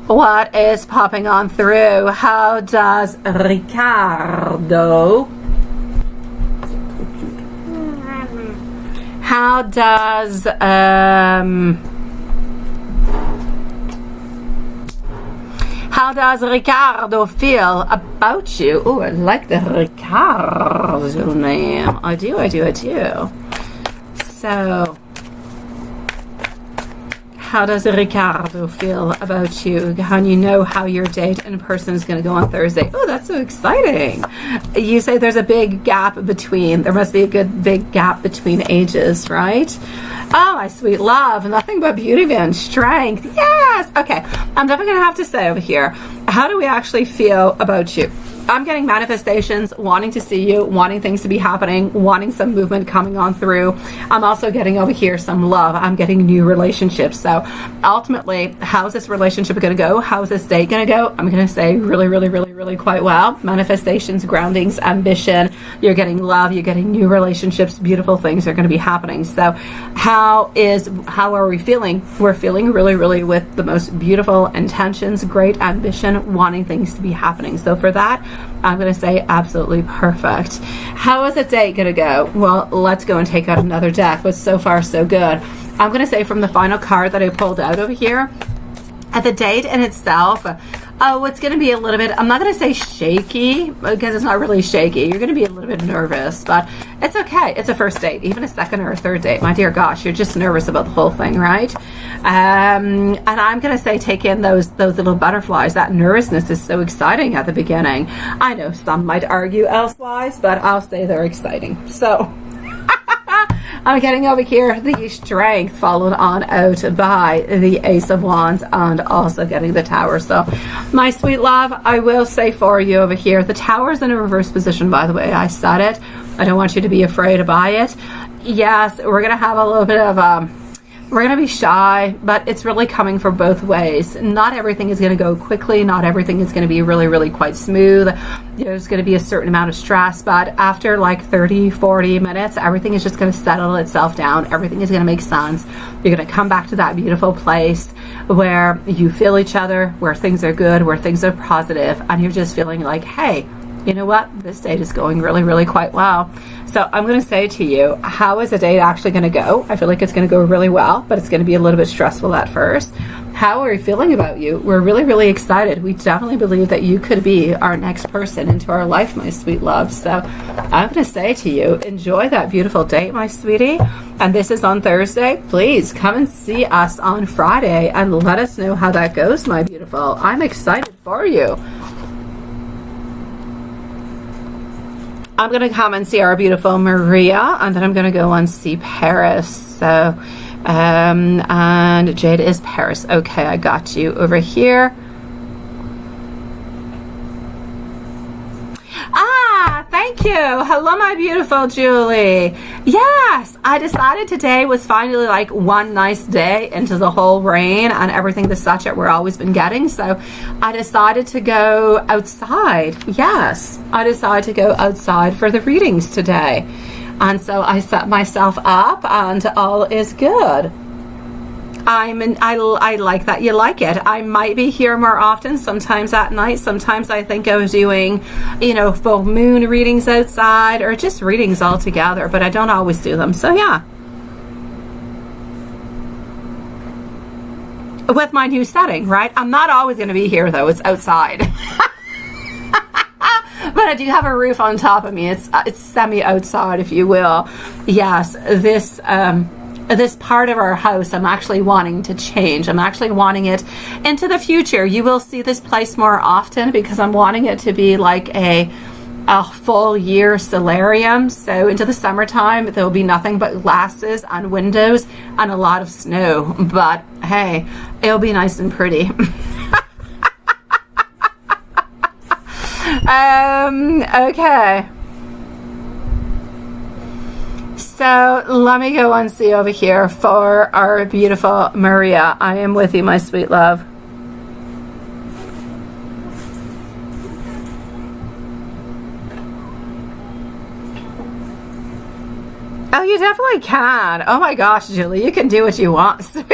What is popping on through? How does Ricardo? How does How does Ricardo feel about you? Oh, I like the Ricardo name. I do. So, how does Ricardo feel about you? Can you know how your date in person is going to go on Thursday? Oh, that's so exciting. You say there's a big gap between, there must be a good big gap between ages, right? Oh, my sweet love, nothing but beauty and strength. Yes. Okay, I'm definitely going to have to say over here, how do we actually feel about you? I'm getting manifestations, wanting to see you, wanting things to be happening, wanting some movement coming on through. I'm also getting over here some love. I'm getting new relationships. So ultimately, how's this relationship going to go? How's this date going to go? I'm going to say really, really, really, really quite well. Manifestations, groundings, ambition. You're getting love. You're getting new relationships. Beautiful things are going to be happening. So how are we feeling? We're feeling really, really with the most beautiful intentions, great ambition, wanting things to be happening. So for that, I'm going to say absolutely perfect. How is a date going to go? Well, let's go and take out another deck, but so far so good. I'm going to say from the final card that I pulled out over here, at the date in itself, it's going to be a little bit, I'm not going to say shaky, because it's not really shaky. You're going to be a little bit nervous, but it's okay. It's a first date, even a second or a third date. My dear gosh, you're just nervous about the whole thing, right? And I'm going to say take in those little butterflies. That nervousness is so exciting at the beginning. I know some might argue elsewise, but I'll say they're exciting. So I'm getting over here the strength, followed on out by the Ace of Wands, and also getting the Tower. So my sweet love, I will say for you over here, the Tower is in a reverse position, by the way. I said it. I don't want you to be afraid to buy it. Yes, we're going to have a little bit of we're going to be shy, but it's really coming from both ways. Not everything is going to go quickly. Not everything is going to be really, really quite smooth. There's going to be a certain amount of stress, but after like 30, 40 minutes, everything is just going to settle itself down. Everything is going to make sense. You're going to come back to that beautiful place where you feel each other, where things are good, where things are positive, and you're just feeling like, hey, you know what? This date is going really, really quite well. So I'm going to say to you, how is the date actually going to go? I feel like it's going to go really well, but it's going to be a little bit stressful at first. How are we feeling about you? We're really, really excited. We definitely believe that you could be our next person into our life, my sweet love. So I'm going to say to you, enjoy that beautiful date, my sweetie. And this is on Thursday. Please come and see us on Friday and let us know how that goes, my beautiful. I'm excited for you. I'm going to come and see our beautiful Maria, and then I'm going to go and see Paris. So, and Jade is Paris. Okay, I got you over here. Thank you. Hello, my beautiful Julie. Yes, I decided today was finally like one nice day into the whole rain and everything the such that we're always been getting. So I decided to go outside. Yes, I decided to go outside for the readings today. And so I set myself up and all is good. I like that you like it. I might be here more often, sometimes at night. Sometimes I think of doing, full moon readings outside or just readings altogether, but I don't always do them. So yeah. With my new setting, right? I'm not always going to be here though. It's outside. But I do have a roof on top of me. It's semi-outside, if you will. Yes, this part of our house I'm actually wanting to change. I'm actually wanting it into the future. You will see this place more often because I'm wanting it to be like a full year solarium. So into the summertime there will be nothing but glasses and windows and a lot of snow. But hey, it'll be nice and pretty. Okay. So let me go and see over here for our beautiful Maria. I am with you, my sweet love. Oh, you definitely can. Oh my gosh, Julie, you can do what you want, sweetie.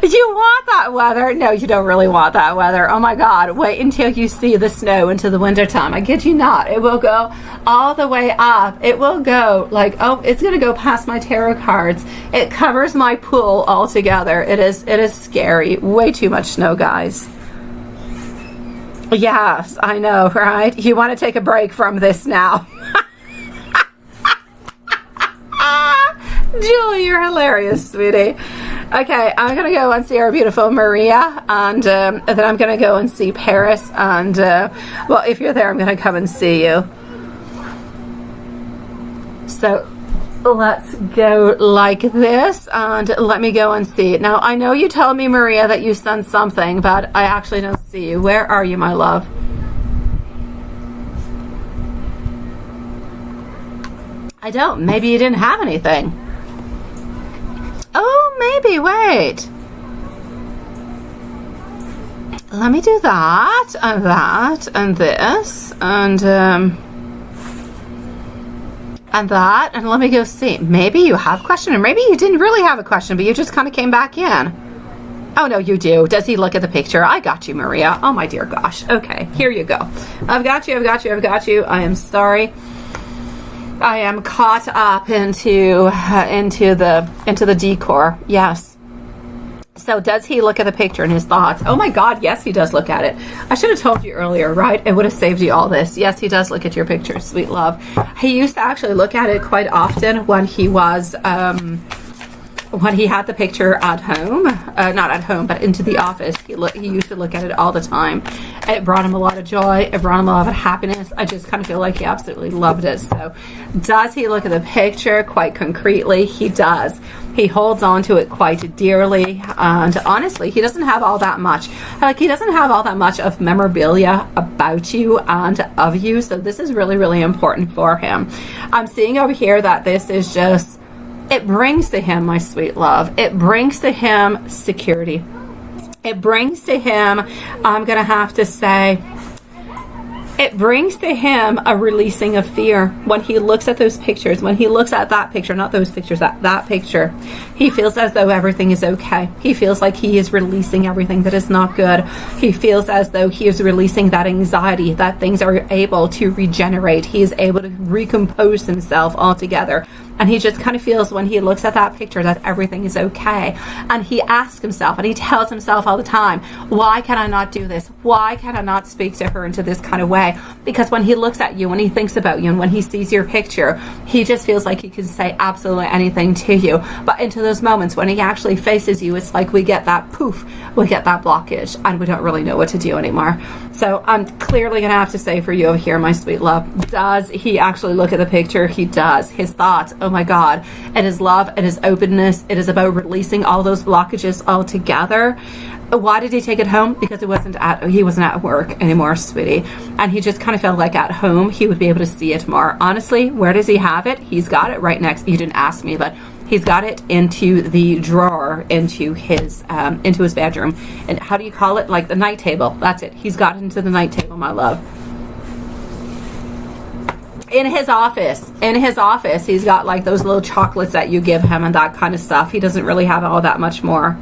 You want that weather? No, you don't really want that weather. Oh my God, wait until you see the snow into the wintertime. I kid you not. It will go all the way up. It will go like, it's going to go past my tarot cards. It covers my pool altogether. It is scary. Way too much snow, guys. Yes, I know, right? You want to take a break from this now. Julie, you're hilarious, sweetie. Okay, I'm going to go and see our beautiful Maria, and then I'm going to go and see Paris, and, well, if you're there, I'm going to come and see you. So, let's go like this, and let me go and see. Now, I know you told me, Maria, that you sent something, but I actually don't see you. Where are you, my love? I don't. Maybe you didn't have anything. Oh, maybe. Wait. Let me do that, and this, and that, and let me go see. Maybe you have a question, or maybe you didn't really have a question, but you just kind of came back in. Oh, no, you do. Does he look at the picture? I got you, Maria. Oh, my dear gosh. Okay, here you go. I've got you. I am sorry. I am caught up into the decor. Yes. So does he look at the picture and his thoughts? Oh my God, yes, he does look at it. I should have told you earlier, right? It would have saved you all this. Yes, he does look at your picture, sweet love. He used to actually look at it quite often when he was when he had the picture at home, not at home, but into the office. He used to look at it all the time. It brought him a lot of joy. It brought him a lot of happiness. I just kind of feel like he absolutely loved it. So does he look at the picture quite concretely? He does. He holds on to it quite dearly. And honestly, he doesn't have all that much. Like, he doesn't have all that much of memorabilia about you and of you. So this is really, really important for him. I'm seeing over here that this is just, it brings to him, my sweet love, it brings to him security. It brings to him, I'm going to have to say, it brings to him a releasing of fear. When he looks at those pictures, when he looks at that picture, not those pictures, that picture, he feels as though everything is okay. He feels like he is releasing everything that is not good. He feels as though he is releasing that anxiety, that things are able to regenerate. He is able to recompose himself altogether. And he just kind of feels when he looks at that picture that everything is okay. And he asks himself, and he tells himself all the time, why can I not do this? Why can I not speak to her into this kind of way? Because when he looks at you, when he thinks about you, and when he sees your picture, he just feels like he can say absolutely anything to you. But into those moments when he actually faces you, it's like we get that poof, we get that blockage, and we don't really know what to do anymore. So I'm clearly going to have to say for you over here, my sweet love, does he actually look at the picture? He does. His thoughts, oh my God, it is love, it is openness, it is about releasing all those blockages altogether. Why did he take it home? Because he wasn't at work anymore, sweetie, and he just kind of felt like at home he would be able to see it more. Honestly, where does he have it? He's got it right next. You didn't ask me, but he's got it into the drawer, into his bedroom. And how do you call it? Like the night table. That's it. He's got it into the night table, my love. In his office, he's got like those little chocolates that you give him and that kind of stuff. He doesn't really have all that much more.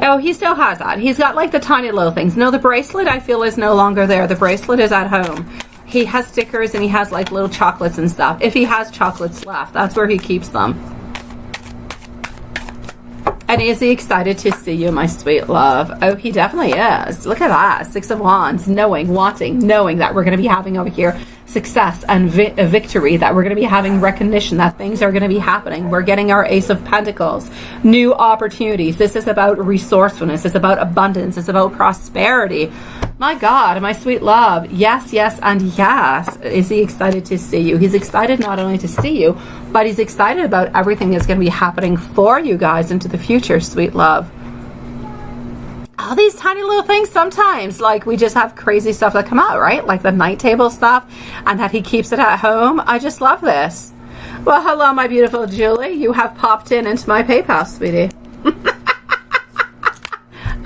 Oh, he still has that. He's got like the tiny little things. No, the bracelet I feel is no longer there. The bracelet is at home. He has stickers and he has like little chocolates and stuff. If he has chocolates left, that's where he keeps them. And is he excited to see you, my sweet love? Oh, he definitely is. Look at that. 6 of Wands. Knowing that we're going to be having over here success and victory, that we're going to be having recognition, that things are going to be happening. We're getting our Ace of Pentacles, new opportunities. This is about resourcefulness. It's about abundance. It's about prosperity. My God, my sweet love. Yes, yes, and yes. Is he excited to see you? He's excited not only to see you, but he's excited about everything that's going to be happening for you guys into the future, sweet love. All these tiny little things sometimes, like we just have crazy stuff that come out, right? Like the night table stuff, and that he keeps it at home. I just love this. Well, hello, my beautiful Julie. You have popped into my PayPal, sweetie.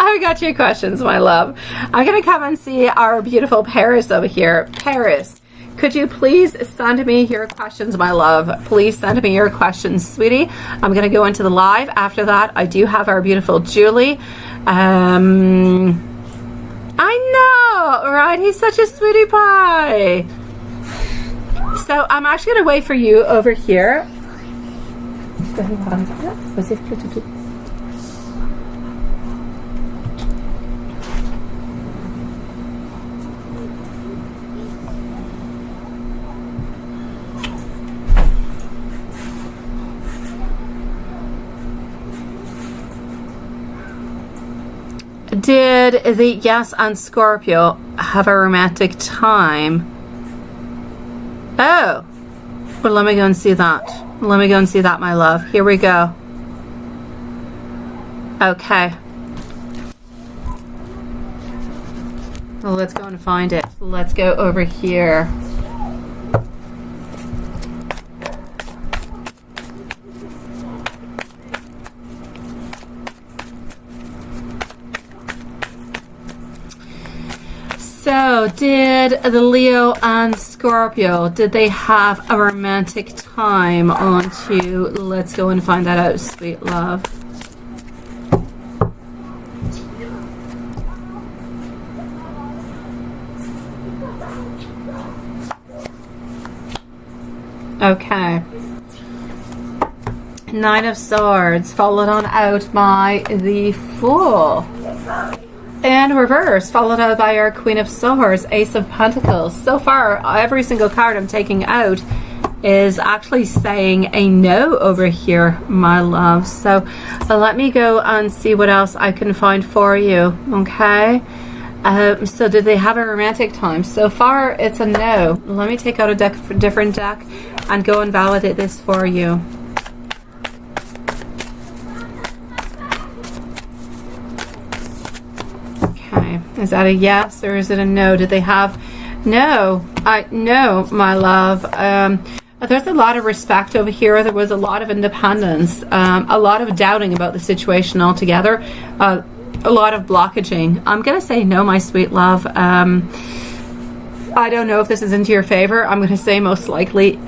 I got your questions, my love. I'm going to come and see our beautiful Paris over here. Paris, could you please send me your questions, my love? Please send me your questions, sweetie. I'm going to go into the live. After that, I do have our beautiful Julie. I know, right? He's such a sweetie pie. So I'm actually going to wait for you over here. Did the Yes on Scorpio have a romantic time? Oh, well, let me go and see that. Let me go and see that, my love. Here we go. Okay. Well, let's go and find it. Let's go over here. So, did the Leo and Scorpio, did they have a romantic time on to? Let's go and find that out, sweet love. Okay. Nine of Swords, followed on out by the Fool. And reverse, followed out by our Queen of Swords, Ace of Pentacles. So far, every single card I'm taking out is actually saying a no over here, my love. So let me go and see what else I can find for you, okay? So did they have a romantic time? So far, it's a no. Let me take out a different deck and go and validate this for you. Is that a yes or is it a no? Did they have no? No, my love. There's a lot of respect over here. There was a lot of independence, a lot of doubting about the situation altogether, a lot of blockaging. I'm gonna say no, my sweet love. I don't know if this is into your favor. I'm gonna say most likely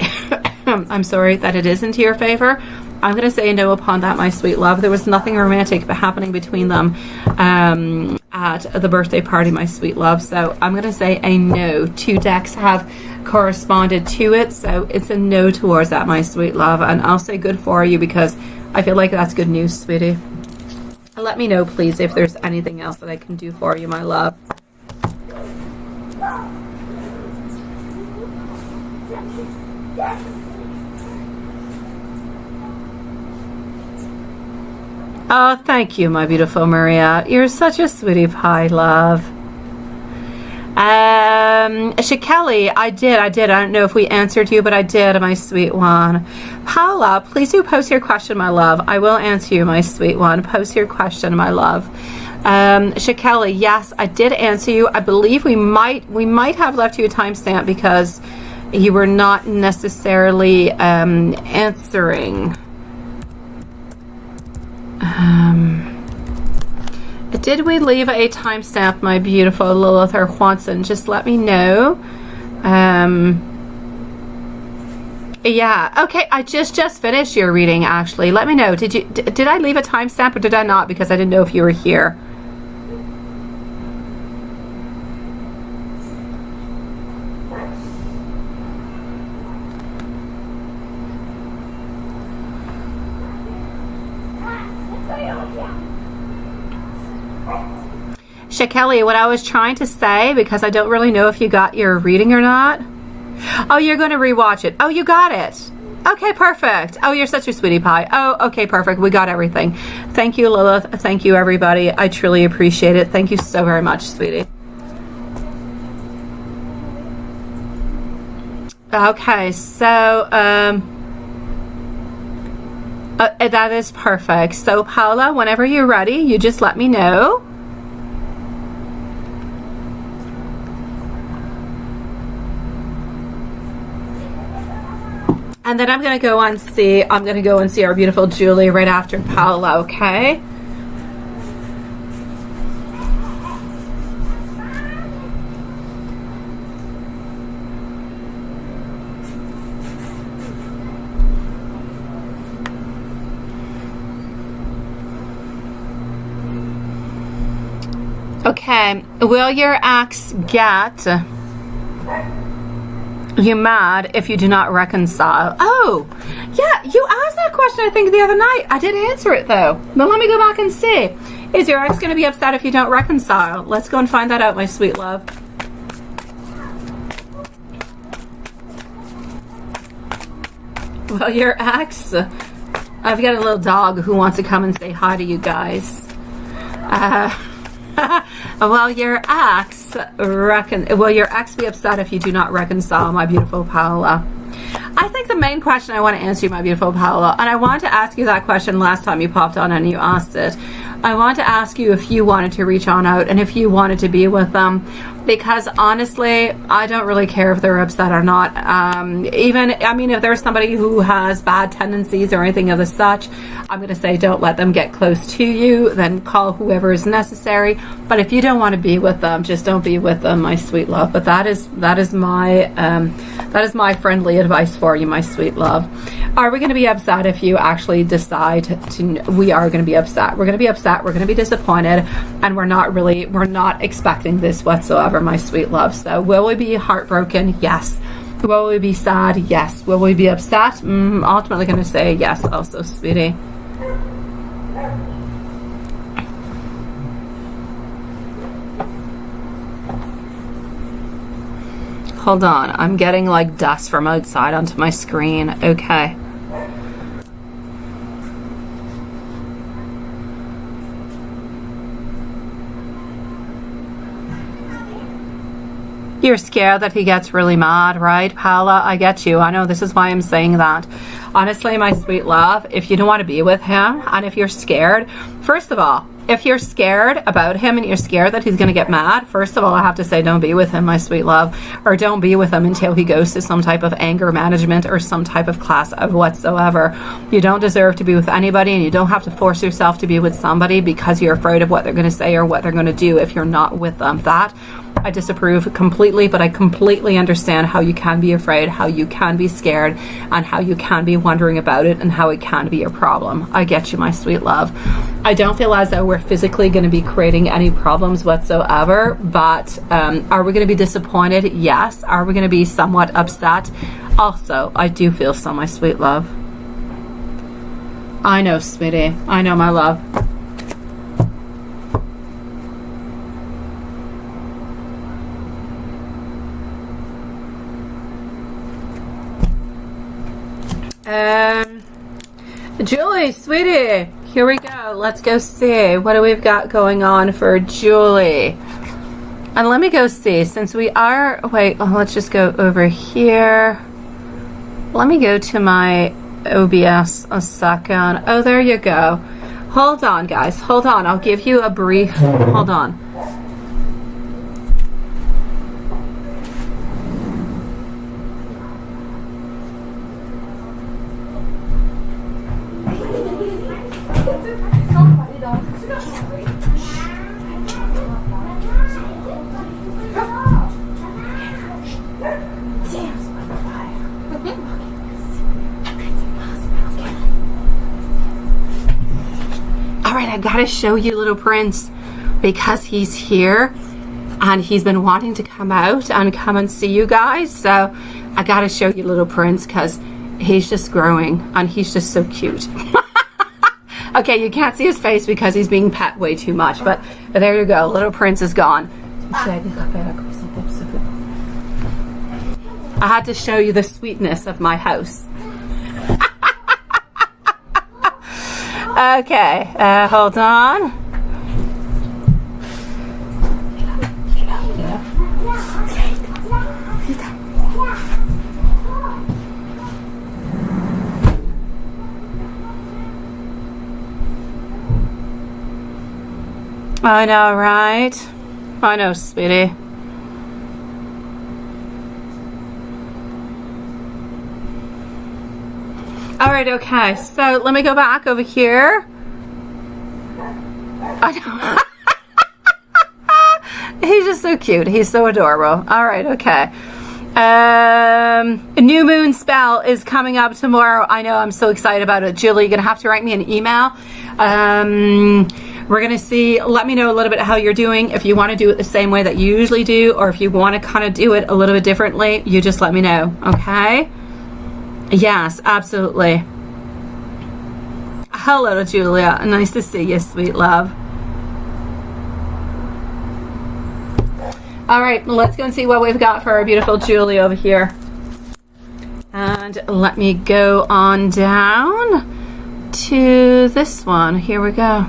I'm sorry that it is into your favor. I'm going to say no upon that, my sweet love. There was nothing romantic happening between them at the birthday party, my sweet love. So I'm going to say a no. Two decks have corresponded to it, so it's a no towards that, my sweet love. And I'll say good for you because I feel like that's good news, sweetie. Let me know, please, if there's anything else that I can do for you, my love. Oh, thank you, my beautiful Maria. You're such a sweetie pie, love. Shikeli, I did. I don't know if we answered you, but I did, my sweet one. Paula, please do post your question, my love. I will answer you, my sweet one. Post your question, my love. Shikeli, yes, I did answer you. I believe we might have left you a timestamp because you were not necessarily answering. Did we leave a timestamp, my beautiful Lilith or Juanson? Just let me know. Yeah, okay, I just finished your reading, actually. Let me know. Did I leave a timestamp or did I not? Because I didn't know if you were here. Shakeli, what I was trying to say, because I don't really know if you got your reading or not. Oh, you're going to rewatch it. Oh, you got it. Okay, perfect. Oh, you're such a sweetie pie. Oh, okay, perfect. We got everything. Thank you, Lilith. Thank you, everybody. I truly appreciate it. Thank you so very much, sweetie. Okay, so that is perfect. So, Paula, whenever you're ready, you just let me know. And then I'm going to go and see our beautiful Julie right after Paula, okay? Okay, will your ex get you mad if you do not reconcile? Oh, yeah, you asked that question I think the other night. I did answer it though. But let me go back and see. Is your ex going to be upset if you don't reconcile? Let's go and find that out, my sweet love. Well, your ex, I've got a little dog who wants to come and say hi to you guys. Well, your ex be upset if you do not reconcile, my beautiful Paula. I think the main question I want to answer you, my beautiful Paula. And I wanted to ask you that question last time you popped on and you asked it. I want to ask you if you wanted to reach on out and if you wanted to be with them. Because honestly, I don't really care if they're upset or not. If there's somebody who has bad tendencies or anything of the such, I'm going to say don't let them get close to you. Then call whoever is necessary. But if you don't want to be with them, just don't be with them, my sweet love. But that is my friendly advice for you, my sweet love. Are we going to be upset if you actually decide to? We are going to be upset. We're going to be upset. We're going to be disappointed, and we're not expecting this whatsoever, my sweet love. So will we be heartbroken? Yes. Will we be sad? Yes. Will we be upset? Ultimately going to say yes also, sweetie. Hold on, I'm getting like dust from outside onto my screen. Okay. You're scared that he gets really mad, right, Paula? I get you. I know, this is why I'm saying that. Honestly, my sweet love, if you don't want to be with him and if you're scared, first of all, if you're scared about him and you're scared that he's going to get mad, first of all, I have to say don't be with him, my sweet love, or don't be with him until he goes to some type of anger management or some type of class of whatsoever. You don't deserve to be with anybody, and you don't have to force yourself to be with somebody because you're afraid of what they're going to say or what they're going to do if you're not with them. That I disapprove completely, but I completely understand how you can be afraid, how you can be scared, and how you can be wondering about it, and how it can be a problem. I get you, my sweet love. I don't feel as though we're physically going to be creating any problems whatsoever, but are we going to be disappointed? Yes. Are we going to be somewhat upset? Also, I do feel so, my sweet love. I know, sweetie. I know, my love. Julie, sweetie, here we go. Let's go see what do we've got going on for Julie. And let me go see, since we are, let's just go over here. Let me go to my OBS a second. Oh, there you go. Hold on, guys. Hold on. I'll give you a brief, hold on. I gotta show you little Prince because he's here and he's been wanting to come out and come and see you guys. So I gotta show you little Prince because he's just growing and he's just so cute. Okay, you can't see his face because he's being pet way too much, but there you go. Little Prince is gone. I had to show you the sweetness of my house. Okay, hold on. I know, right? I know, sweetie. All right, okay, so let me go back over here. I know. He's just so cute. He's so adorable. All right, okay. A new moon spell is coming up tomorrow. I know, I'm so excited about it. Julie, you're going to have to write me an email. We're going to see, let me know a little bit how you're doing. If you want to do it the same way that you usually do, or if you want to kind of do it a little bit differently, you just let me know, okay? Yes, absolutely. Hello, Julia. Nice to see you, sweet love. All right, let's go and see what we've got for our beautiful Julie over here. And let me go on down to this one. Here we go.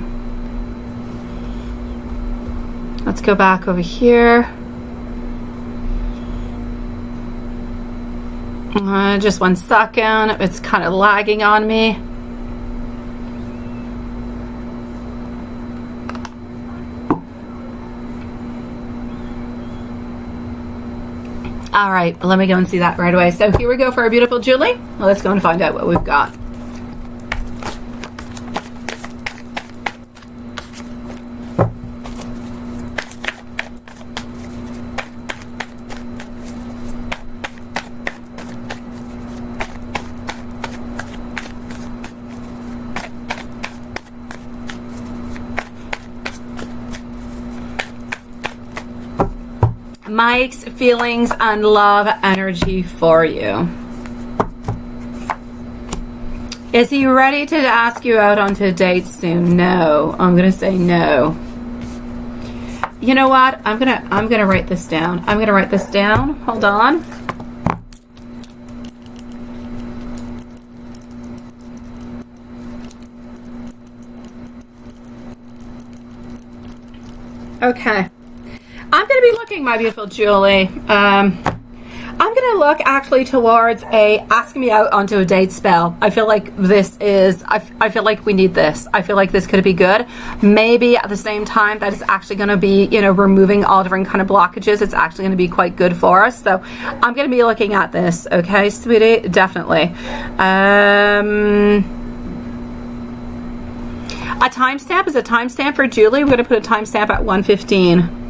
Let's go back over here. Just 1 second. It's kind of lagging on me. All right, let me go and see that right away. So here we go for our beautiful Julie. Well, let's go and find out what we've got. Mike's feelings and love energy for you. Is he ready to ask you out onto a date soon? No. I'm gonna say no. You know what? I'm gonna write this down. I'm gonna write this down. Hold on. Okay. I'm going to be looking, my beautiful Julie. I'm going to look actually towards a ask me out onto a date spell. I feel like this is, I feel like we need this. I feel like this could be good. Maybe at the same time that is actually going to be, you know, removing all different kind of blockages. It's actually going to be quite good for us. So I'm going to be looking at this. Okay, sweetie? Definitely. A timestamp is a timestamp for Julie. We're going to put a timestamp at 1:15.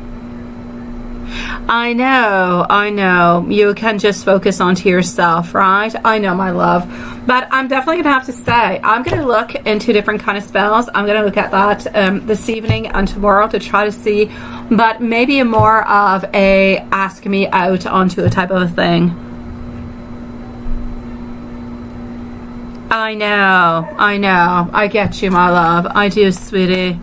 I know. You can just focus onto yourself, right? I know, my love. But I'm definitely going to have to say, I'm going to look into different kind of spells. I'm going to look at that this evening and tomorrow to try to see, but maybe more of a ask me out onto a type of a thing. I know. I get you, my love. I do, sweetie.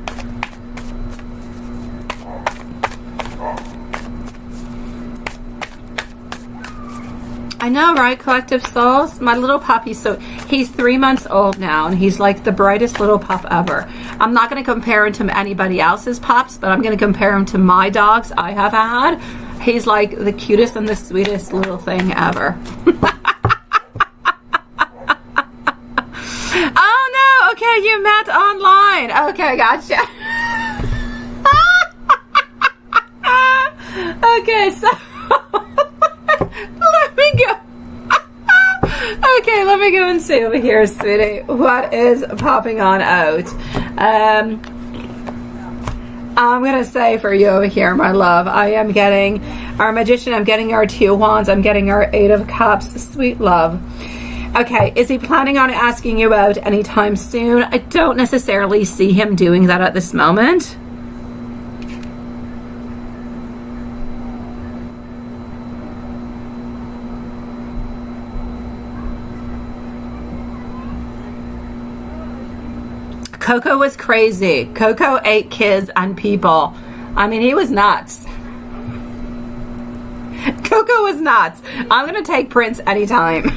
I know, right, collective souls? My little puppy, so he's 3 months old now, and he's like the brightest little pup ever. I'm not going to compare him to anybody else's pups, but I'm going to compare him to my dogs I have had. He's like the cutest and the sweetest little thing ever. Oh, no, okay, you met online. Okay, gotcha. Okay, so... Let me go. Okay, let me go and see over here, sweetie. What is popping on out? I'm going to say for you over here, my love, I am getting our Magician, I'm getting our 2 Wands, I'm getting our 8 of Cups. Sweet love. Okay, is he planning on asking you out anytime soon? I don't necessarily see him doing that at this moment. Coco was crazy. Coco ate kids and people. I mean, he was nuts. Coco was nuts. I'm going to take Prince anytime.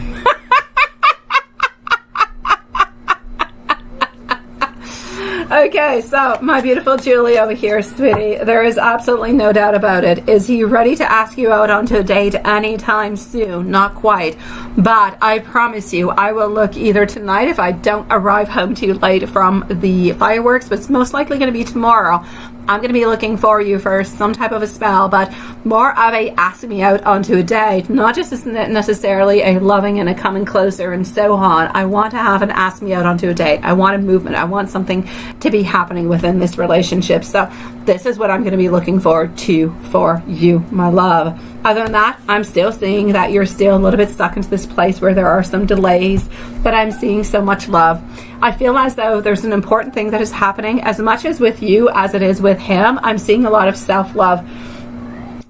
Okay, so my beautiful Julie over here, sweetie, there is absolutely no doubt about it. Is he ready to ask you out onto a date anytime soon? Not quite. But I promise you, I will look either tonight if I don't arrive home too late from the fireworks, but it's most likely going to be tomorrow. I'm going to be looking for you for some type of a spell, but more of a asking me out onto a date, not just necessarily a loving and a coming closer and so on. I want to have an ask me out onto a date. I want a movement. I want something to be happening within this relationship. So this is what I'm going to be looking forward to for you, my love. Other than that, I'm still seeing that you're still a little bit stuck into this place where there are some delays, but I'm seeing so much love. I feel as though there's an important thing that is happening as much as with you as it is with him. I'm seeing a lot of self-love.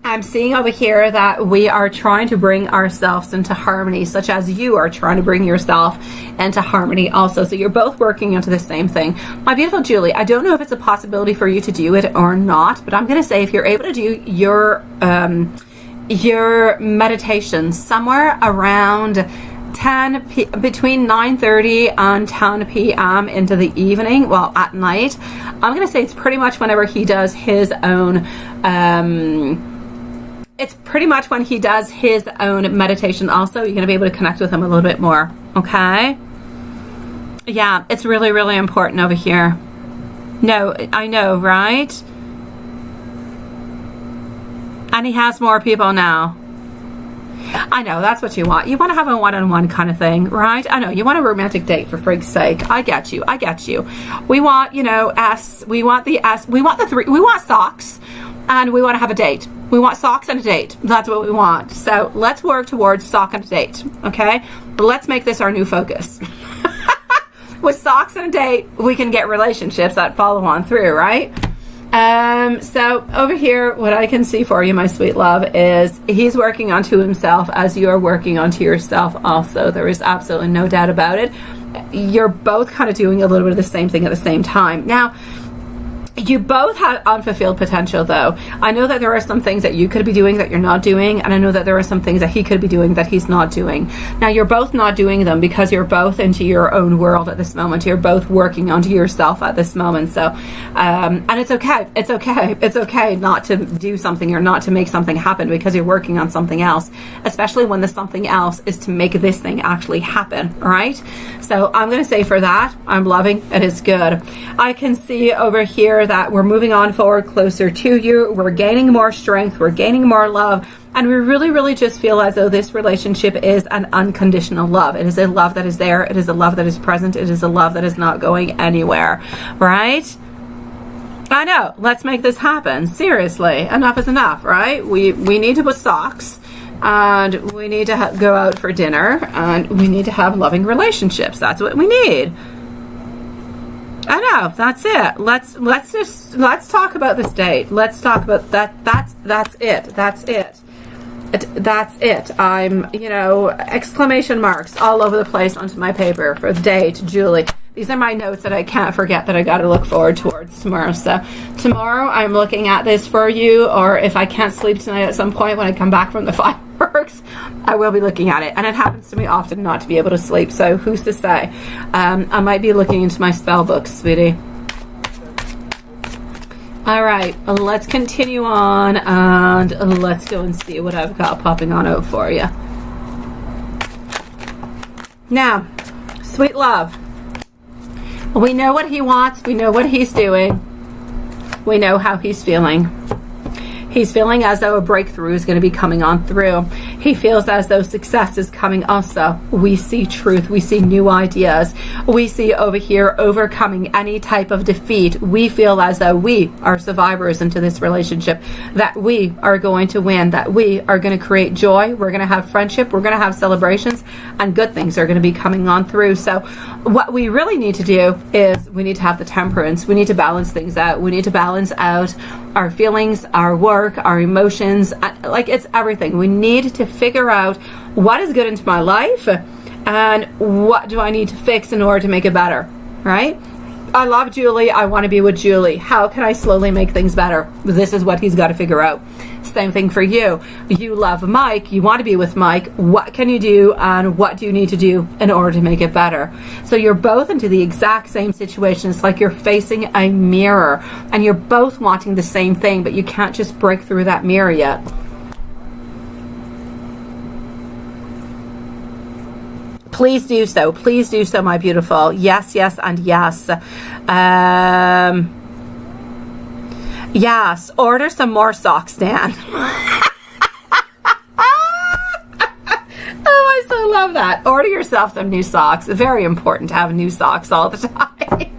I'm seeing over here that we are trying to bring ourselves into harmony, such as you are trying to bring yourself into harmony also. So you're both working into the same thing. My beautiful Julie, I don't know if it's a possibility for you to do it or not, but I'm going to say if you're able to do your meditation somewhere around between 9:30 and 10 p.m. into the evening, well, at night, I'm going to say it's pretty much whenever he does his own it's pretty much when he does his own meditation also, you're going to be able to connect with him a little bit more. Okay? Yeah, it's really, really important over here. No, I know, right? And he has more people now. I know, that's what you want. You want to have a one-on-one kind of thing, right? I know, you want a romantic date, for freak's sake. I get you. We want, we want we want socks, and we want to have a date. We want socks and a date. That's what we want. So let's work towards sock and a date, okay? But let's make this our new focus. With socks and a date, we can get relationships that follow on through, right? So over here, what I can see for you, my sweet love, is he's working onto himself as you're working onto yourself also. There is absolutely no doubt about it. You're both kind of doing a little bit of the same thing at the same time. Now, you both have unfulfilled potential, though. I know that there are some things that you could be doing that you're not doing, and I know that there are some things that he could be doing that he's not doing. Now, you're both not doing them because you're both into your own world at this moment. You're both working onto yourself at this moment. So, and it's okay. It's okay. It's okay not to do something or not to make something happen because you're working on something else, especially when the something else is to make this thing actually happen, all right? So I'm going to say for that, I'm loving it. Is good. I can see over here that we're moving on forward closer to you. We're gaining more strength. We're gaining more love. And we really, really just feel as though this relationship is an unconditional love. It is a love that is there. It is a love that is present. It is a love that is not going anywhere. Right? I know. Let's make this happen. Seriously. Enough is enough, right? We need to put socks. And we need to go out for dinner. And we need to have loving relationships. That's what we need. I know, that's it. Let's talk about this date. Let's talk about that. That's it. I'm, exclamation marks all over the place onto my paper for the date, Julie. These are my notes that I can't forget that I got to look forward towards tomorrow. So tomorrow I'm looking at this for you, or if I can't sleep tonight at some point when I come back from the fireworks, I will be looking at it. And it happens to me often not to be able to sleep, so who's to say? I might be looking into my spell books, sweetie. All right, let's continue on, and let's go and see what I've got popping on out for you. Now, sweet love. We know what he wants. We know what he's doing. We know how he's feeling. He's feeling as though a breakthrough is going to be coming on through. He feels as though success is coming also. We see truth. We see new ideas. We see over here overcoming any type of defeat. We feel as though we are survivors into this relationship, that we are going to win, that we are going to create joy. We're going to have friendship. We're going to have celebrations, and good things are going to be coming on through. So what we really need to do is we need to have the temperance. We need to balance things out. We need to balance out our feelings, our work, our emotions, like it's everything. We need to figure out what is good into my life and what do I need to fix in order to make it better, right? I love Julie. I want to be with Julie. How can I slowly make things better? This is what he's got to figure out. Same thing for you. You love Mike. You want to be with Mike. What can you do and what do you need to do in order to make it better? So you're both into the exact same situation. It's like you're facing a mirror and you're both wanting the same thing, but you can't just break through that mirror yet. Please do so. Please do so, my beautiful. Yes, yes, and yes. Yes, order some more socks, Dan. Oh, I so love that. Order yourself some new socks. Very important to have new socks all the time.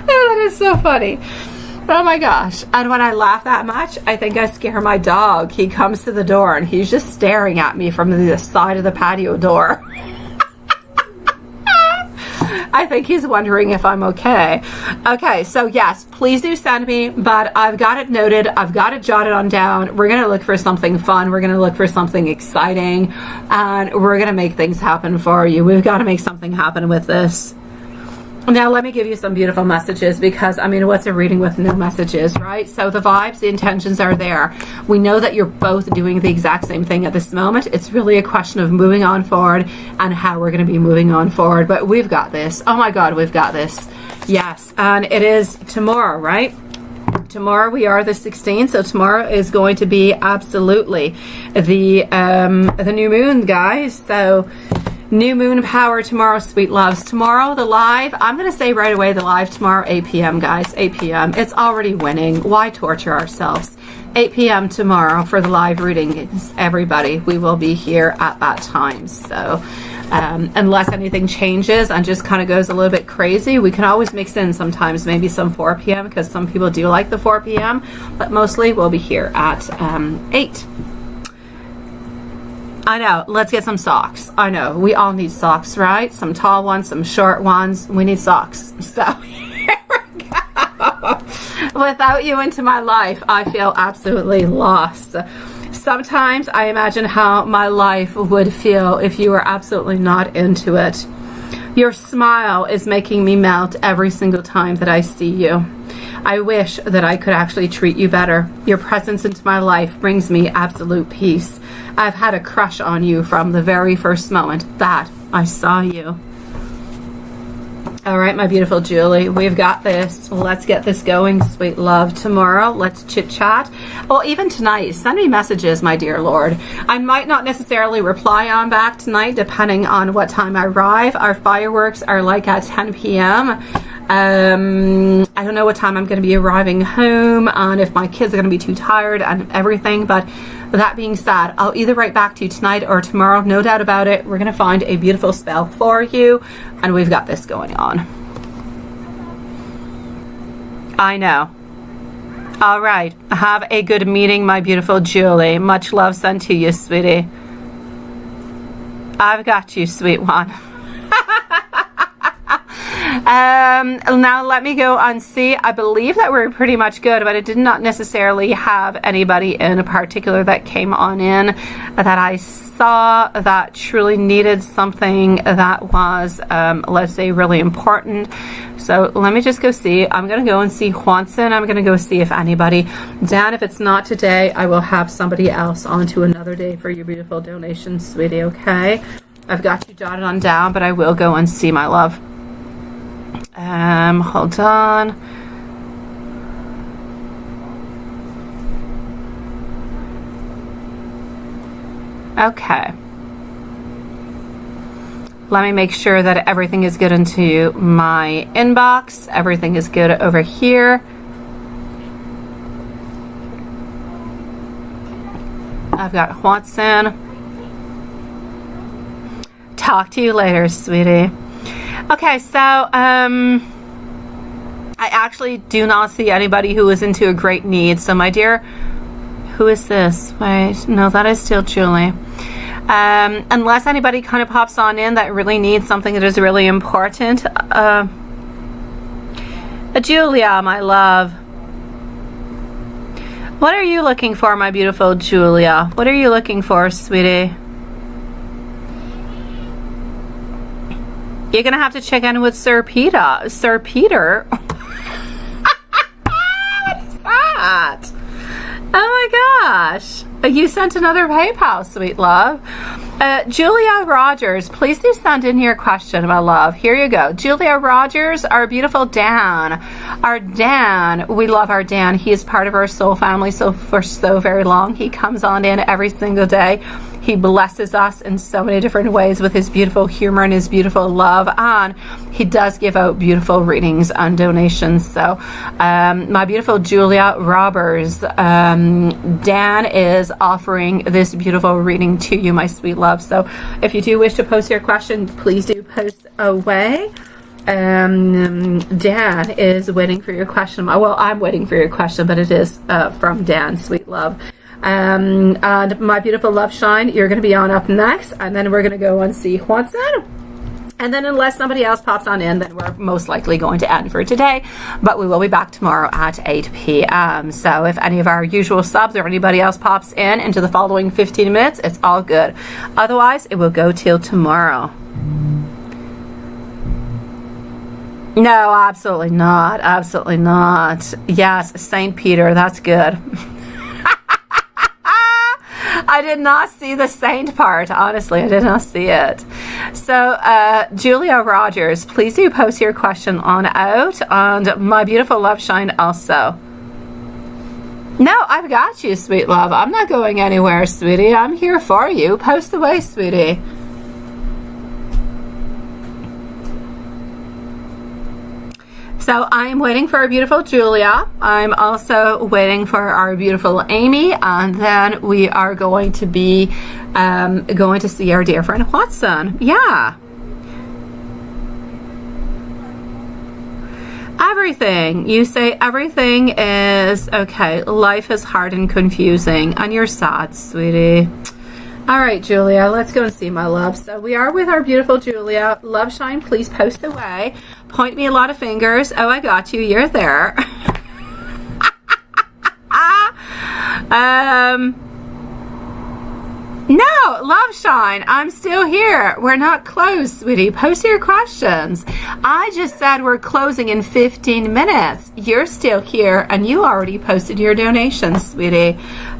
Oh, that is so funny. Oh my gosh. And when I laugh that much, I think I scare my dog. He comes to the door and he's just staring at me from the side of the patio door. I think he's wondering if I'm okay. Okay, so yes, please do send me, but I've got it noted. I've got it jotted on down. We're going to look for something fun. We're going to look for something exciting, and we're going to make things happen for you. We've got to make something happen with this. Now let me give you some beautiful messages, because I mean, what's a reading with no messages, right? So the vibes, the intentions are there. We know that you're both doing the exact same thing at this moment. It's really a question of moving on forward and how we're going to be moving on forward. But we've got this. Oh my God, we've got this. Yes, and it is tomorrow, right? Tomorrow we are the 16th, so tomorrow is going to be absolutely the new moon, guys. So new moon power tomorrow, sweet loves. Tomorrow, the live, I'm going to say right away, the live tomorrow, 8 p.m., guys, 8 p.m. It's already winning. Why torture ourselves? 8 p.m. tomorrow for the live readings, everybody. We will be here at that time. So unless anything changes and just kind of goes a little bit crazy, we can always mix in sometimes maybe some 4 p.m. because some people do like the 4 p.m. But mostly we'll be here at 8. I know, let's get some socks. I know, we all need socks, right? Some tall ones, some short ones. We need socks. So here we go. Without you into my life, I feel absolutely lost. Sometimes I imagine how my life would feel if you were absolutely not into it. Your smile is making me melt every single time that I see you. I wish that I could actually treat you better. Your presence into my life brings me absolute peace. I've had a crush on you from the very first moment that I saw you. All right, my beautiful Julie, we've got this. Let's get this going, sweet love. Tomorrow, let's chit chat. Well, even tonight, send me messages, my dear Lord. I might not necessarily reply on back tonight, depending on what time I arrive. Our fireworks are like at 10 p.m. I don't know what time I'm going to be arriving home and if my kids are going to be too tired and everything, but that being said, I'll either write back to you tonight or tomorrow, no doubt about it. We're going to find a beautiful spell for you, and we've got this going on. I know. All right. Have a good meeting, my beautiful Julie. Much love sent to you, sweetie. I've got you, sweet one. Now let me go and see. I believe that we're pretty much good, but I did not necessarily have anybody in particular that came on in that I saw that truly needed something that was, let's say, really important. So let me just go see. I'm going to go and see Juanson. I'm going to go see if anybody. Dan, if it's not today, I will have somebody else on to another day for your beautiful donation, sweetie, okay? I've got you jotted on down, but I will go and see, my love. Hold on. Okay. Let me make sure that everything is good into my inbox. Everything is good over here. I've got Juanson. Talk to you later, sweetie. Okay, so I actually do not see anybody who is into a great need. So my dear, who is this? Wait, no, that is still Julie. Unless anybody kind of pops on in that really needs something that is really important. Julia, my love. What are you looking for, my beautiful Julia? What are you looking for, sweetie? You're going to have to check in with Sir Peter. Sir Peter? What is that? Oh my gosh. You sent another PayPal, sweet love. Julia Rogers, please do send in your question, my love. Here you go. Julia Rogers, our beautiful Dan. Our Dan, we love our Dan. He is part of our soul family for so very long. He comes on in every single day. He blesses us in so many different ways with his beautiful humor and his beautiful love, and he does give out beautiful readings and donations. So my beautiful Julia Robbers, Dan is offering this beautiful reading to you, my sweet love. So if you do wish to post your question, please do post away. Dan is waiting for your question. Well, I'm waiting for your question, but it is from Dan, sweet love. And my beautiful love shine, you're going to be on up next, and then we're going to go and see Juanson, and then unless somebody else pops on in, then we're most likely going to end for today, but we will be back tomorrow at 8 p.m. So if any of our usual subs or anybody else pops in into the following 15 minutes, it's all good. Otherwise, it will go till tomorrow. No, absolutely not. Absolutely not. Yes, Saint Peter. That's good. I did not see the saint part. Honestly, I did not see it. So, Julia Rogers, please do post your question on out. And my beautiful love shine also. No, I've got you, sweet love. I'm not going anywhere, sweetie. I'm here for you. Post away, sweetie. So I'm waiting for our beautiful Julia. I'm also waiting for our beautiful Amy, and then we are going to be going to see our dear friend Watson. Yeah. Everything. You say everything is okay. Life is hard and confusing, and you're sad, sweetie. All right, Julia, let's go and see, my love. So we are with our beautiful Julia. Love shine, please post away. Point me a lot of fingers. Oh, I got you. You're there. No, love shine. I'm still here. We're not closed, sweetie. Post your questions. I just said we're closing in 15 minutes. You're still here, and you already posted your donations, sweetie.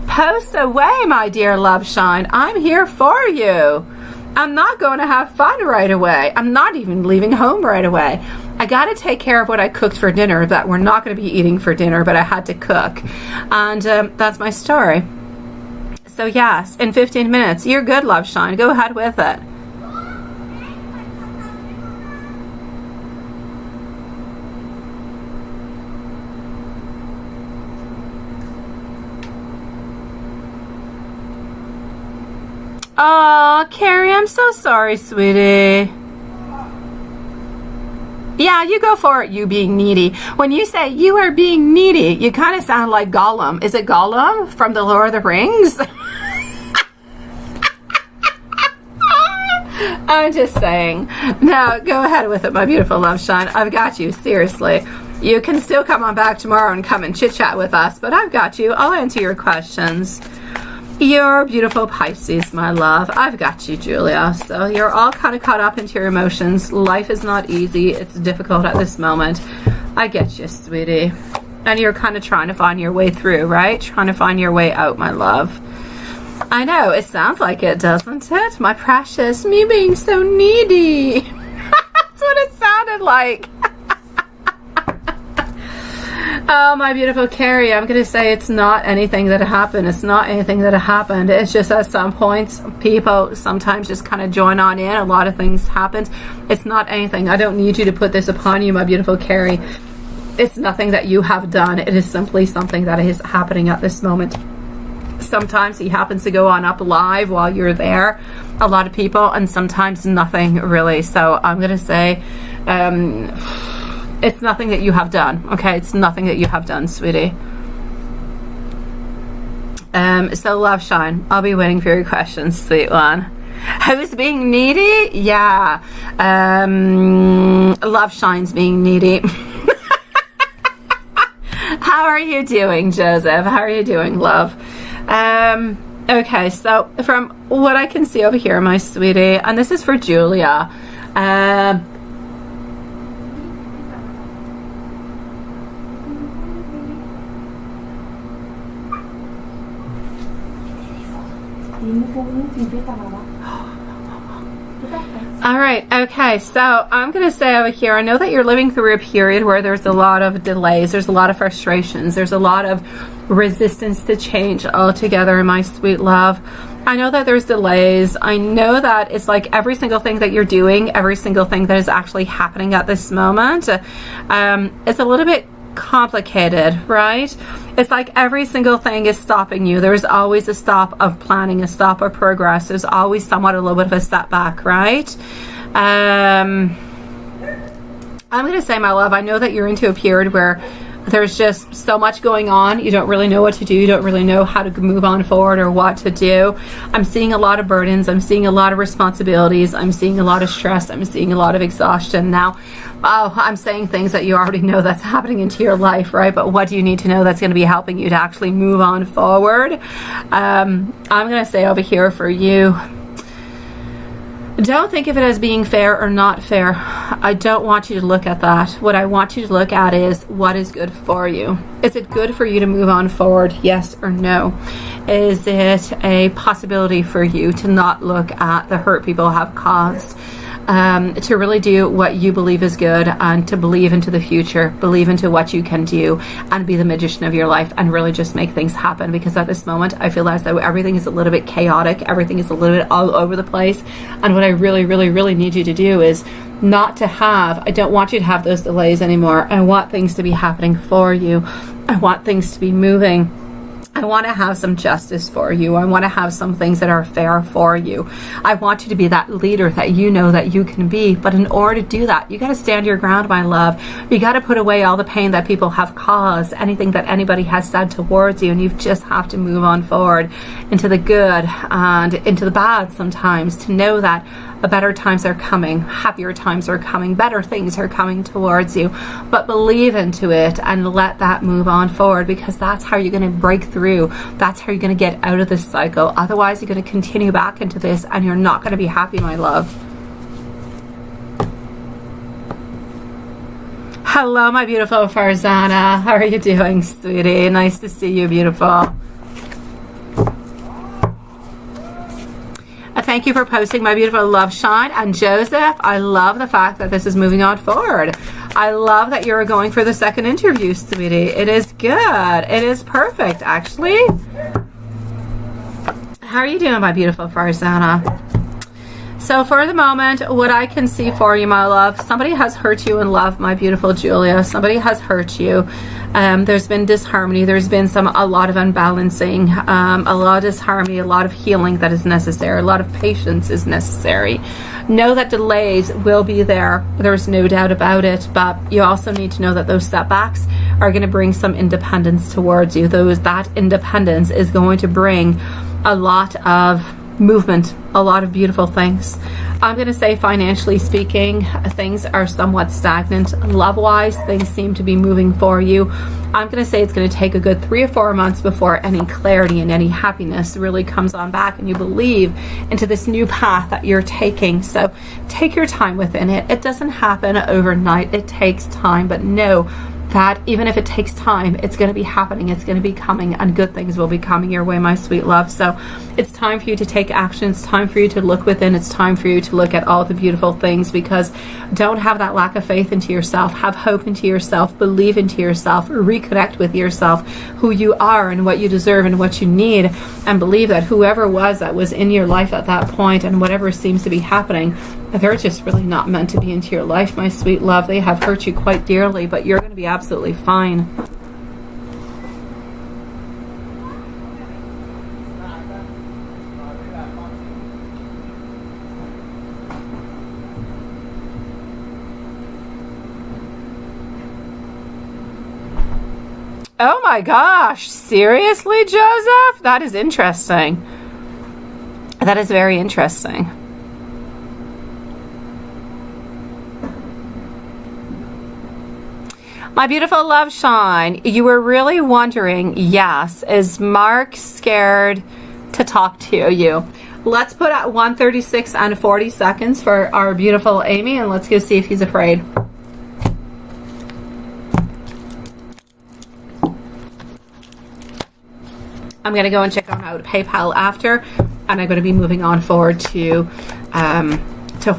Post away, my dear love shine. I'm here for you. I'm not going to have fun right away. I'm not even leaving home right away. I got to take care of what I cooked for dinner that we're not going to be eating for dinner, but I had to cook. And that's my story. So yes, in 15 minutes. You're good, love shine. Go ahead with it. Oh, Carrie, I'm so sorry, sweetie. Yeah, you go for it, you being needy. When you say you are being needy, you kind of sound like Gollum. Is it Gollum from the Lord of the Rings? I'm just saying. No, go ahead with it, my beautiful love shine. I've got you, seriously. You can still come on back tomorrow and come and chit chat with us, but I've got you. I'll answer your questions. You're beautiful Pisces, my love. I've got you, Julia. So you're all kind of caught up into your emotions. Life is not easy. It's difficult at this moment. I get you, sweetie. And you're kind of trying to find your way through, right? Trying to find your way out, my love. I know, it sounds like it, doesn't it? My precious, me being so needy. That's what it sounded like. Oh, my beautiful Carrie, I'm going to say it's not anything that happened. It's not anything that happened. It's just at some points, people sometimes just kind of join on in. A lot of things happen. It's not anything. I don't need you to put this upon you, my beautiful Carrie. It's nothing that you have done. It is simply something that is happening at this moment. Sometimes he happens to go on up live while you're there, a lot of people, and sometimes nothing really. So I'm going to say it's nothing that you have done. Okay, it's nothing that you have done, sweetie. So love shine, I'll be waiting for your questions, sweet one. Who's being needy? Yeah, love shine's being needy. How are you doing, Joseph? How are you doing, love? Okay, so from what I can see over here, my sweetie, and this is for Julia. All right, okay, so I'm going to say over here, I know that you're living through a period where there's a lot of delays, there's a lot of frustrations, there's a lot of resistance to change altogether, my sweet love. I know that there's delays. I know that it's like every single thing that you're doing, every single thing that is actually happening at this moment, it's a little bit complicated, right? It's like every single thing is stopping you. There's always a stop of planning, a stop of progress. There's always somewhat a little bit of a setback, right? I'm going to say, my love, I know that you're into a period where there's just so much going on. You don't really know what to do. You don't really know how to move on forward or what to do. I'm seeing a lot of burdens. I'm seeing a lot of responsibilities. I'm seeing a lot of stress. I'm seeing a lot of exhaustion. Now, I'm saying things that you already know that's happening into your life, right? But what do you need to know that's going to be helping you to actually move on forward? I'm going to say over here for you, Don't think of it as being fair or not fair. I don't want you to look at that. What I want you to look at is what is good for you. Is it good for you to move on forward? Yes or no? Is it a possibility for you to not look at the hurt people have caused? To really do what you believe is good, and to believe into the future, believe into what you can do, and be the magician of your life, and really just make things happen. Because at this moment I feel as though everything is a little bit chaotic, everything is a little bit all over the place, and what I really need you to do is not to have, I don't want you to have those delays anymore. I want things to be happening for you. I want things to be moving. I want to have some justice for you. I want to have some things that are fair for you. I want you to be that leader that you know that you can be. But in order to do that, you got to stand your ground, my love. You got to put away all the pain that people have caused, anything that anybody has said towards you, and you just have to move on forward into the good and into the bad sometimes, to know that better times are coming, happier times are coming, better things are coming towards you. But believe into it and let that move on forward, because that's how you're going to break through. That's how you're going to get out of this cycle. Otherwise, you're going to continue back into this and you're not going to be happy, my love. Hello, my beautiful Farzana. How are you doing, sweetie? Nice to see you, beautiful. Thank you for posting, my beautiful love shine. And Joseph, I love the fact that this is moving on forward. I love that you're going for the second interview, sweetie. It is good. It is perfect, actually. How are you doing, my beautiful Farzana? So for the moment, what I can see for you, my love, somebody has hurt you in love, my beautiful Julia. Somebody has hurt you. There's been disharmony. There's been a lot of unbalancing, a lot of disharmony, a lot of healing that is necessary. A lot of patience is necessary. Know that delays will be there. There's no doubt about it. But you also need to know that those setbacks are going to bring some independence towards you. That independence is going to bring a lot of movement, a lot of beautiful things. I'm going to say, financially speaking, things are somewhat stagnant. Love-wise, things seem to be moving for you. I'm going to say it's going to take a good 3 or 4 months before any clarity and any happiness really comes on back and you believe into this new path that you're taking. So take your time within it. It doesn't happen overnight. It takes time, but know that even if it takes time, it's going to be happening, it's going to be coming, and good things will be coming your way, my sweet love. So it's time for you to take action. It's time for you to look within. It's time for you to look at all the beautiful things, because don't have that lack of faith into yourself. Have hope into yourself. Believe into yourself. Reconnect with yourself, who you are and what you deserve and what you need, and believe that whoever that was in your life at that point and whatever seems to be happening, they're just really not meant to be into your life, my sweet love. They have hurt you quite dearly, but you're going to be absolutely fine. Oh my gosh, seriously, Joseph? That is interesting. That is very interesting. My beautiful love shine, you were really wondering, yes, is Mark scared to talk to you? Let's put at 1:36 and 40 seconds for our beautiful Amy, and let's go see if he's afraid. I'm going to go and check on out PayPal after, and I'm going to be moving on forward to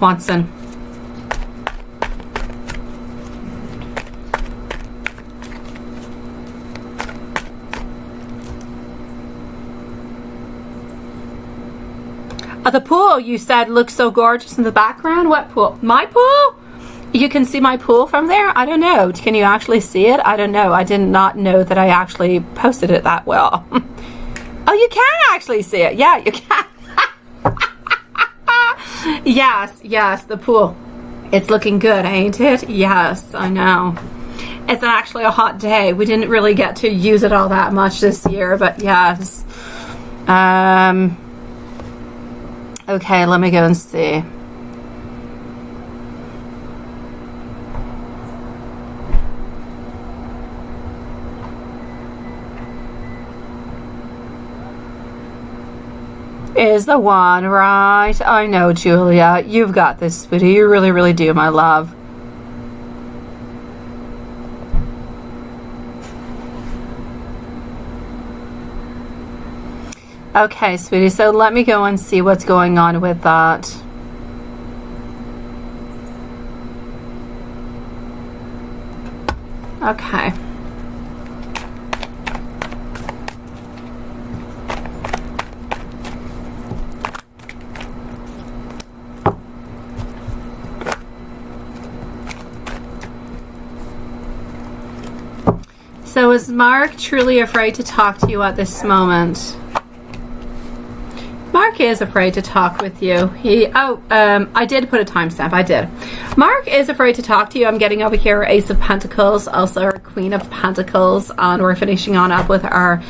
Watson. The pool, you said, looks so gorgeous in the background. What pool? My pool? You can see my pool from there? I don't know. Can you actually see it? I don't know. I did not know that I actually posted it that well. Oh, you can actually see it. Yeah, you can. Yes, the pool. It's looking good, ain't it? Yes, I know. It's actually a hot day. We didn't really get to use it all that much this year, but yes. Okay, let me go and see. is the one, right? I know, Julia. You've got this, sweetie. You really, really do, my love. Okay, sweetie. So let me go and see what's going on with that. Okay. So is Mark truly afraid to talk to you at this moment? Mark is afraid to talk with you. I did put a timestamp. I did. Mark is afraid to talk to you. I'm getting over here Ace of Pentacles, also our Queen of Pentacles, and we're finishing on up with our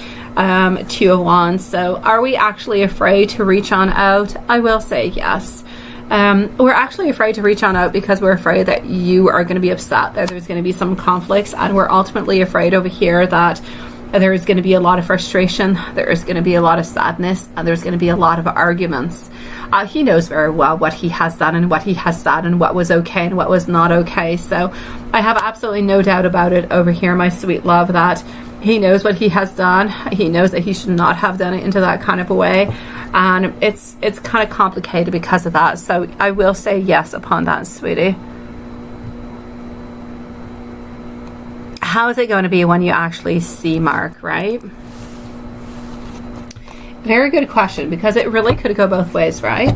Two of Wands. So are we actually afraid to reach on out? I will say yes. We're actually afraid to reach on out because we're afraid that you are going to be upset, that there's going to be some conflicts, and we're ultimately afraid over here that there is going to be a lot of frustration, there is going to be a lot of sadness, and there's going to be a lot of arguments. He knows very well what he has done and what he has said and what was okay and what was not okay. So I have absolutely no doubt about it over here, my sweet love, that he knows what he has done. He knows that he should not have done it into that kind of a way. And it's kind of complicated because of that. So I will say yes upon that, sweetie. How is it going to be when you actually see Mark, right? Very good question, because it really could go both ways, right?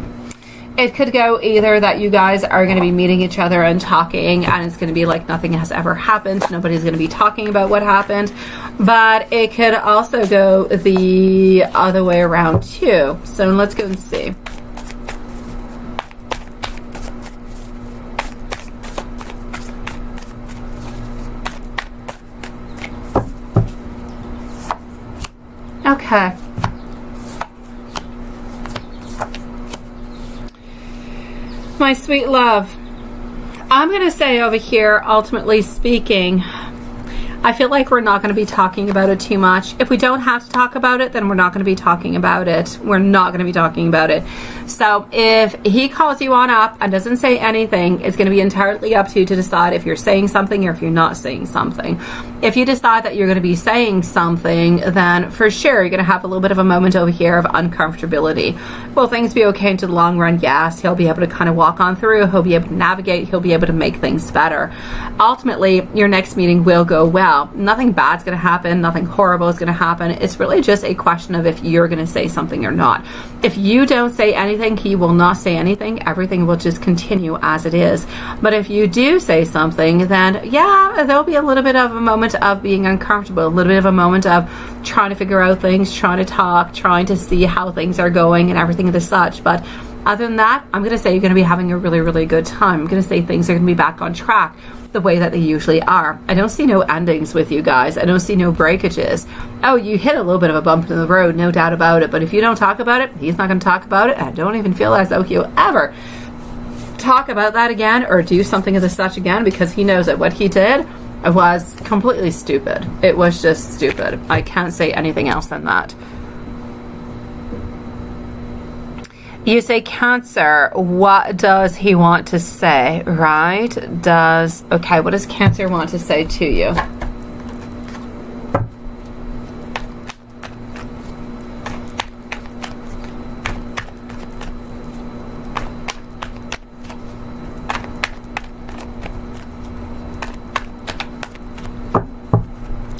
It could go either that you guys are going to be meeting each other and talking, and it's going to be like nothing has ever happened. Nobody's going to be talking about what happened. But it could also go the other way around too. So let's go and see. Okay. My sweet love, I'm going to say over here, ultimately speaking, I feel like we're not going to be talking about it too much. If we don't have to talk about it, then we're not going to be talking about it. We're not going to be talking about it. So if he calls you on up and doesn't say anything, it's going to be entirely up to you to decide if you're saying something or if you're not saying something. If you decide that you're going to be saying something, then for sure you're going to have a little bit of a moment over here of uncomfortability. Will things be okay into the long run? Yes. He'll be able to kind of walk on through. He'll be able to navigate. He'll be able to make things better. Ultimately, your next meeting will go well. Nothing bad's going to happen. Nothing horrible is going to happen. It's really just a question of if you're going to say something or not. If you don't say anything, he will not say anything. Everything will just continue as it is. But if you do say something, then yeah, there'll be a little bit of a moment of being uncomfortable, a little bit of a moment of trying to figure out things, trying to talk, trying to see how things are going and everything of the such. But other than that, I'm going to say you're going to be having a really, really good time. I'm going to say things are going to be back on track the way that they usually are. I don't see no endings with you guys. I don't see no breakages. Oh, you hit a little bit of a bump in the road, no doubt about it. But if you don't talk about it, he's not going to talk about it. I don't even feel as though he'll ever talk about that again or do something of the such again, because he knows that what he did was completely stupid. It was just stupid. I can't say anything else than that. You say Cancer, what does he want to say, right? Okay, what does Cancer want to say to you?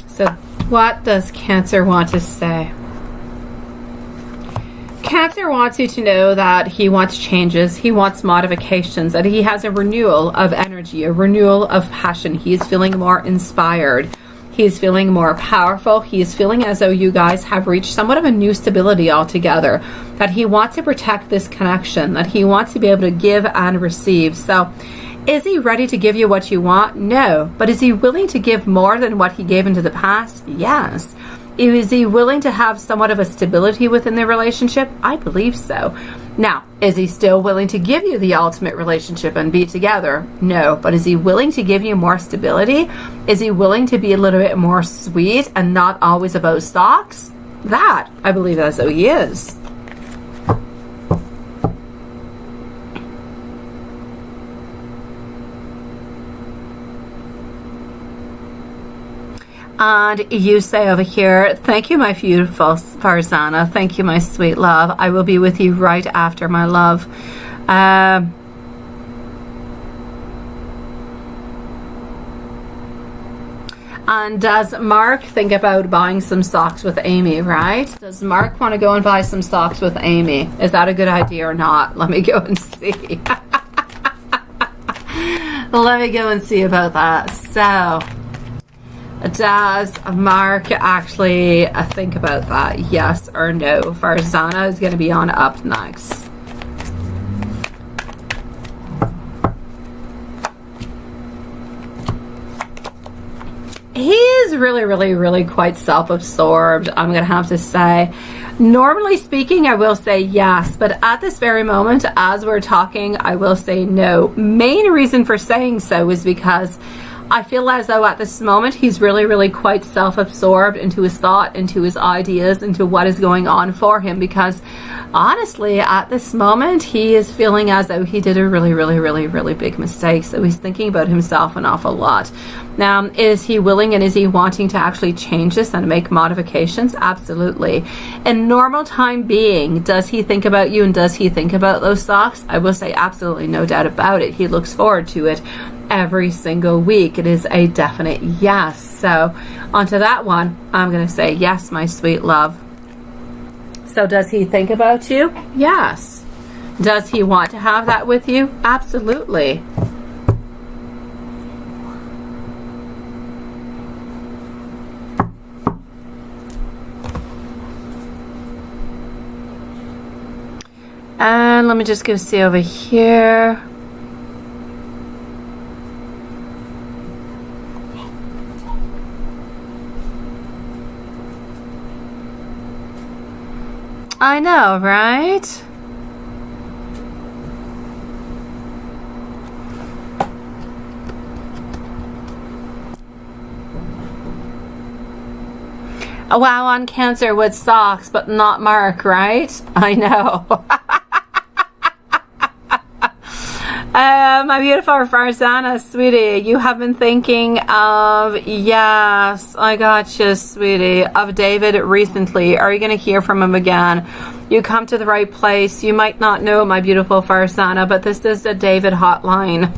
So, what does Cancer want to say? Cancer wants you to know that he wants changes, he wants modifications, that he has a renewal of energy, a renewal of passion. He is feeling more inspired. He is feeling more powerful. He is feeling as though you guys have reached somewhat of a new stability altogether, that he wants to protect this connection, that he wants to be able to give and receive. So is he ready to give you what you want? No. But is he willing to give more than what he gave into the past? Yes. Is he willing to have somewhat of a stability within the relationship? I believe so. Now, is he still willing to give you the ultimate relationship and be together? No. But is he willing to give you more stability? Is he willing to be a little bit more sweet and not always about socks? That, I believe that's who he is. And you say over here, thank you, my beautiful Farzana. Thank you, my sweet love. I will be with you right after, my love. And does Mark think about buying some socks with Amy, right? Does Mark want to go and buy some socks with Amy? Is that a good idea or not? Let me go and see. Let me go and see about that. So, does Mark actually think about that? Yes or no? Farzana is going to be on up next. He is really quite self-absorbed, I'm going to have to say. Normally speaking, I will say yes, but at this very moment, as we're talking, I will say no. Main reason for saying so is because I feel as though at this moment, he's really quite self-absorbed into his thought, into his ideas, into what is going on for him, because honestly, at this moment, he is feeling as though he did a really big mistake. So he's thinking about himself an awful lot. Now, is he willing and is he wanting to actually change this and make modifications? Absolutely. In normal time being, does he think about you and does he think about those socks? I will say absolutely no doubt about it. He looks forward to it every single week. It is a definite yes. So onto that one, I'm going to say yes, my sweet love. So does he think about you? Yes. Does he want to have that with you? Absolutely. And let me just go see over here. I know, right? Wow, on Cancer with socks, but not Mark, right? I know. My beautiful Farzana, sweetie, you have been thinking of, yes, I got you, sweetie, of David recently. Are you going to hear from him again? You come to the right place. You might not know, my beautiful Farzana, but this is the David hotline.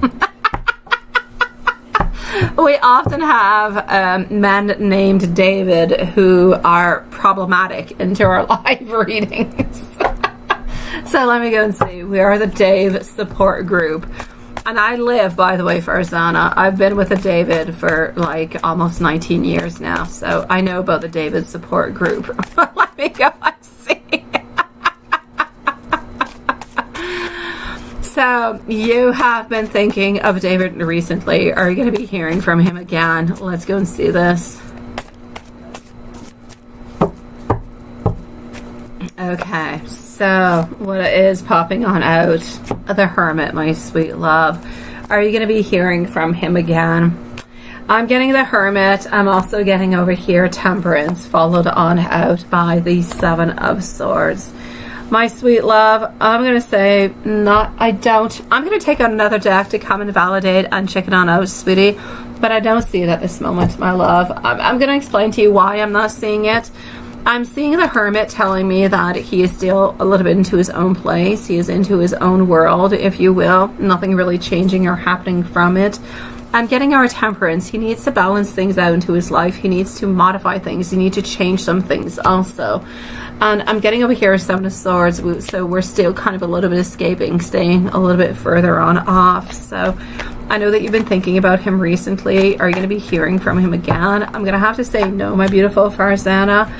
We often have men named David who are problematic into our live readings. So let me go and see. We are the Dave support group. And I live, by the way, Farzana. I've been with a David for like almost 19 years now. So I know about the David support group. Let me go and see. So you have been thinking of David recently. Are you going to be hearing from him again? Let's go and see this. Okay, so what is popping on out? The Hermit, my sweet love. Are you going to be hearing from him again? I'm getting the Hermit. I'm also getting over here Temperance, followed on out by the Seven of Swords. My sweet love, I'm going to say not, I don't. I'm going to take out another deck to come and validate and check it on out, sweetie. But I don't see it at this moment, my love. I'm going to explain to you why I'm not seeing it. I'm seeing the Hermit telling me that he is still a little bit into his own place. He is into his own world, if you will. Nothing really changing or happening from it. I'm getting our Temperance. He needs to balance things out into his life. He needs to modify things. He needs to change some things also. And I'm getting over here Seven of Swords. So we're still kind of a little bit escaping, staying a little bit further on off. So I know that you've been thinking about him recently. Are you going to be hearing from him again? I'm going to have to say no, my beautiful Farzana.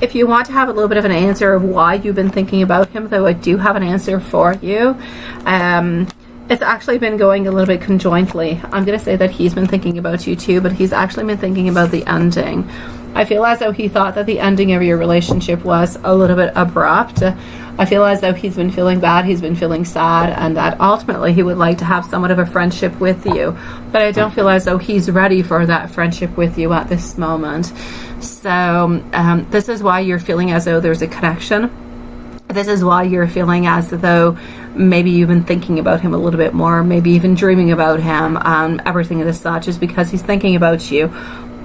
If you want to have a little bit of an answer of why you've been thinking about him, though, I do have an answer for you. It's actually been going a little bit conjointly. I'm going to say that he's been thinking about you too, but he's actually been thinking about the ending. I feel as though he thought that the ending of your relationship was a little bit abrupt. I feel as though he's been feeling bad, he's been feeling sad, and that ultimately he would like to have somewhat of a friendship with you. But I don't feel as though he's ready for that friendship with you at this moment. So this is why you're feeling as though there's a connection. This is why you're feeling as though maybe you've been thinking about him a little bit more, maybe even dreaming about him, everything as such, is because he's thinking about you.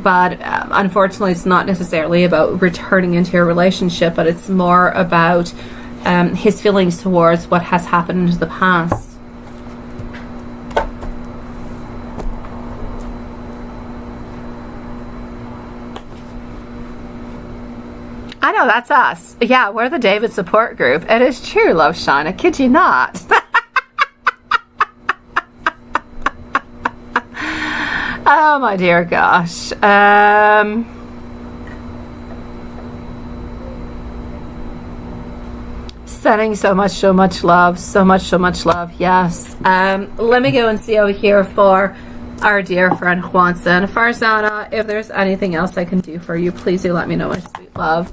but unfortunately it's not necessarily about returning into a relationship, but it's more about his feelings towards what has happened in the past. I know, that's us. Yeah, we're the David support group. It is true, Love Shine. I kid you not. Oh my dear gosh. Sending so much love. So much love. Yes. Let me go and see over here for our dear friend Juanson. Farzana, if there's anything else I can do for you, please do let me know, my sweet love.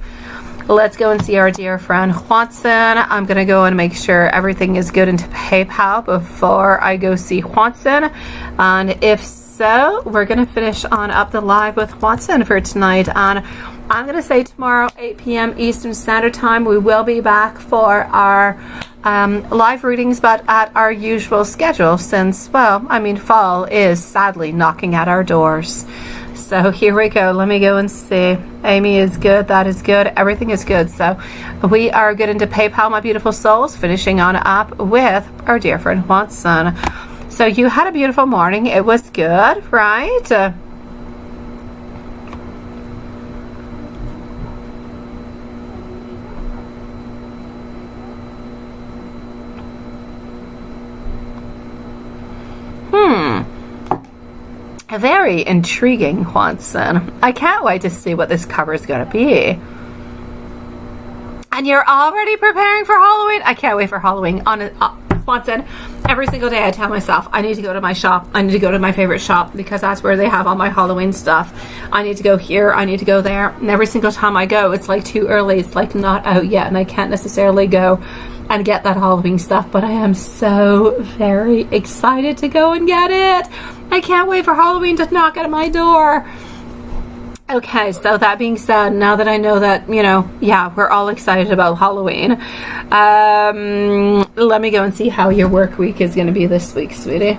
Let's go and see our dear friend Juanson. I'm going to go and make sure everything is good into PayPal before I go see Juanson. And if so, we're going to finish on up the live with Juanson for tonight. And I'm going to say tomorrow, 8 p.m. Eastern Standard Time, we will be back for our live readings, but at our usual schedule since, well, I mean, fall is sadly knocking at our doors. So here we go. Let me go and see. Amy is good. That is good. Everything is good. So we are good into PayPal, my beautiful souls, finishing on up with our dear friend Juanson. So you had a beautiful morning. It was good, right? Very intriguing, Juanson. I can't wait to see what this cover is going to be. And you're already preparing for Halloween? I can't wait for Halloween. Juanson, every single day I tell myself, I need to go to my shop. I need to go to my favorite shop because that's where they have all my Halloween stuff. I need to go here. I need to go there. And every single time I go, it's like too early. It's like not out yet. And I can't necessarily go and get that Halloween stuff. But I am so very excited to go and get it. I can't wait for Halloween to knock at my door. Okay, so that being said, now that I know that, you know, yeah, we're all excited about Halloween, let me go and see how your work week is going to be this week, sweetie.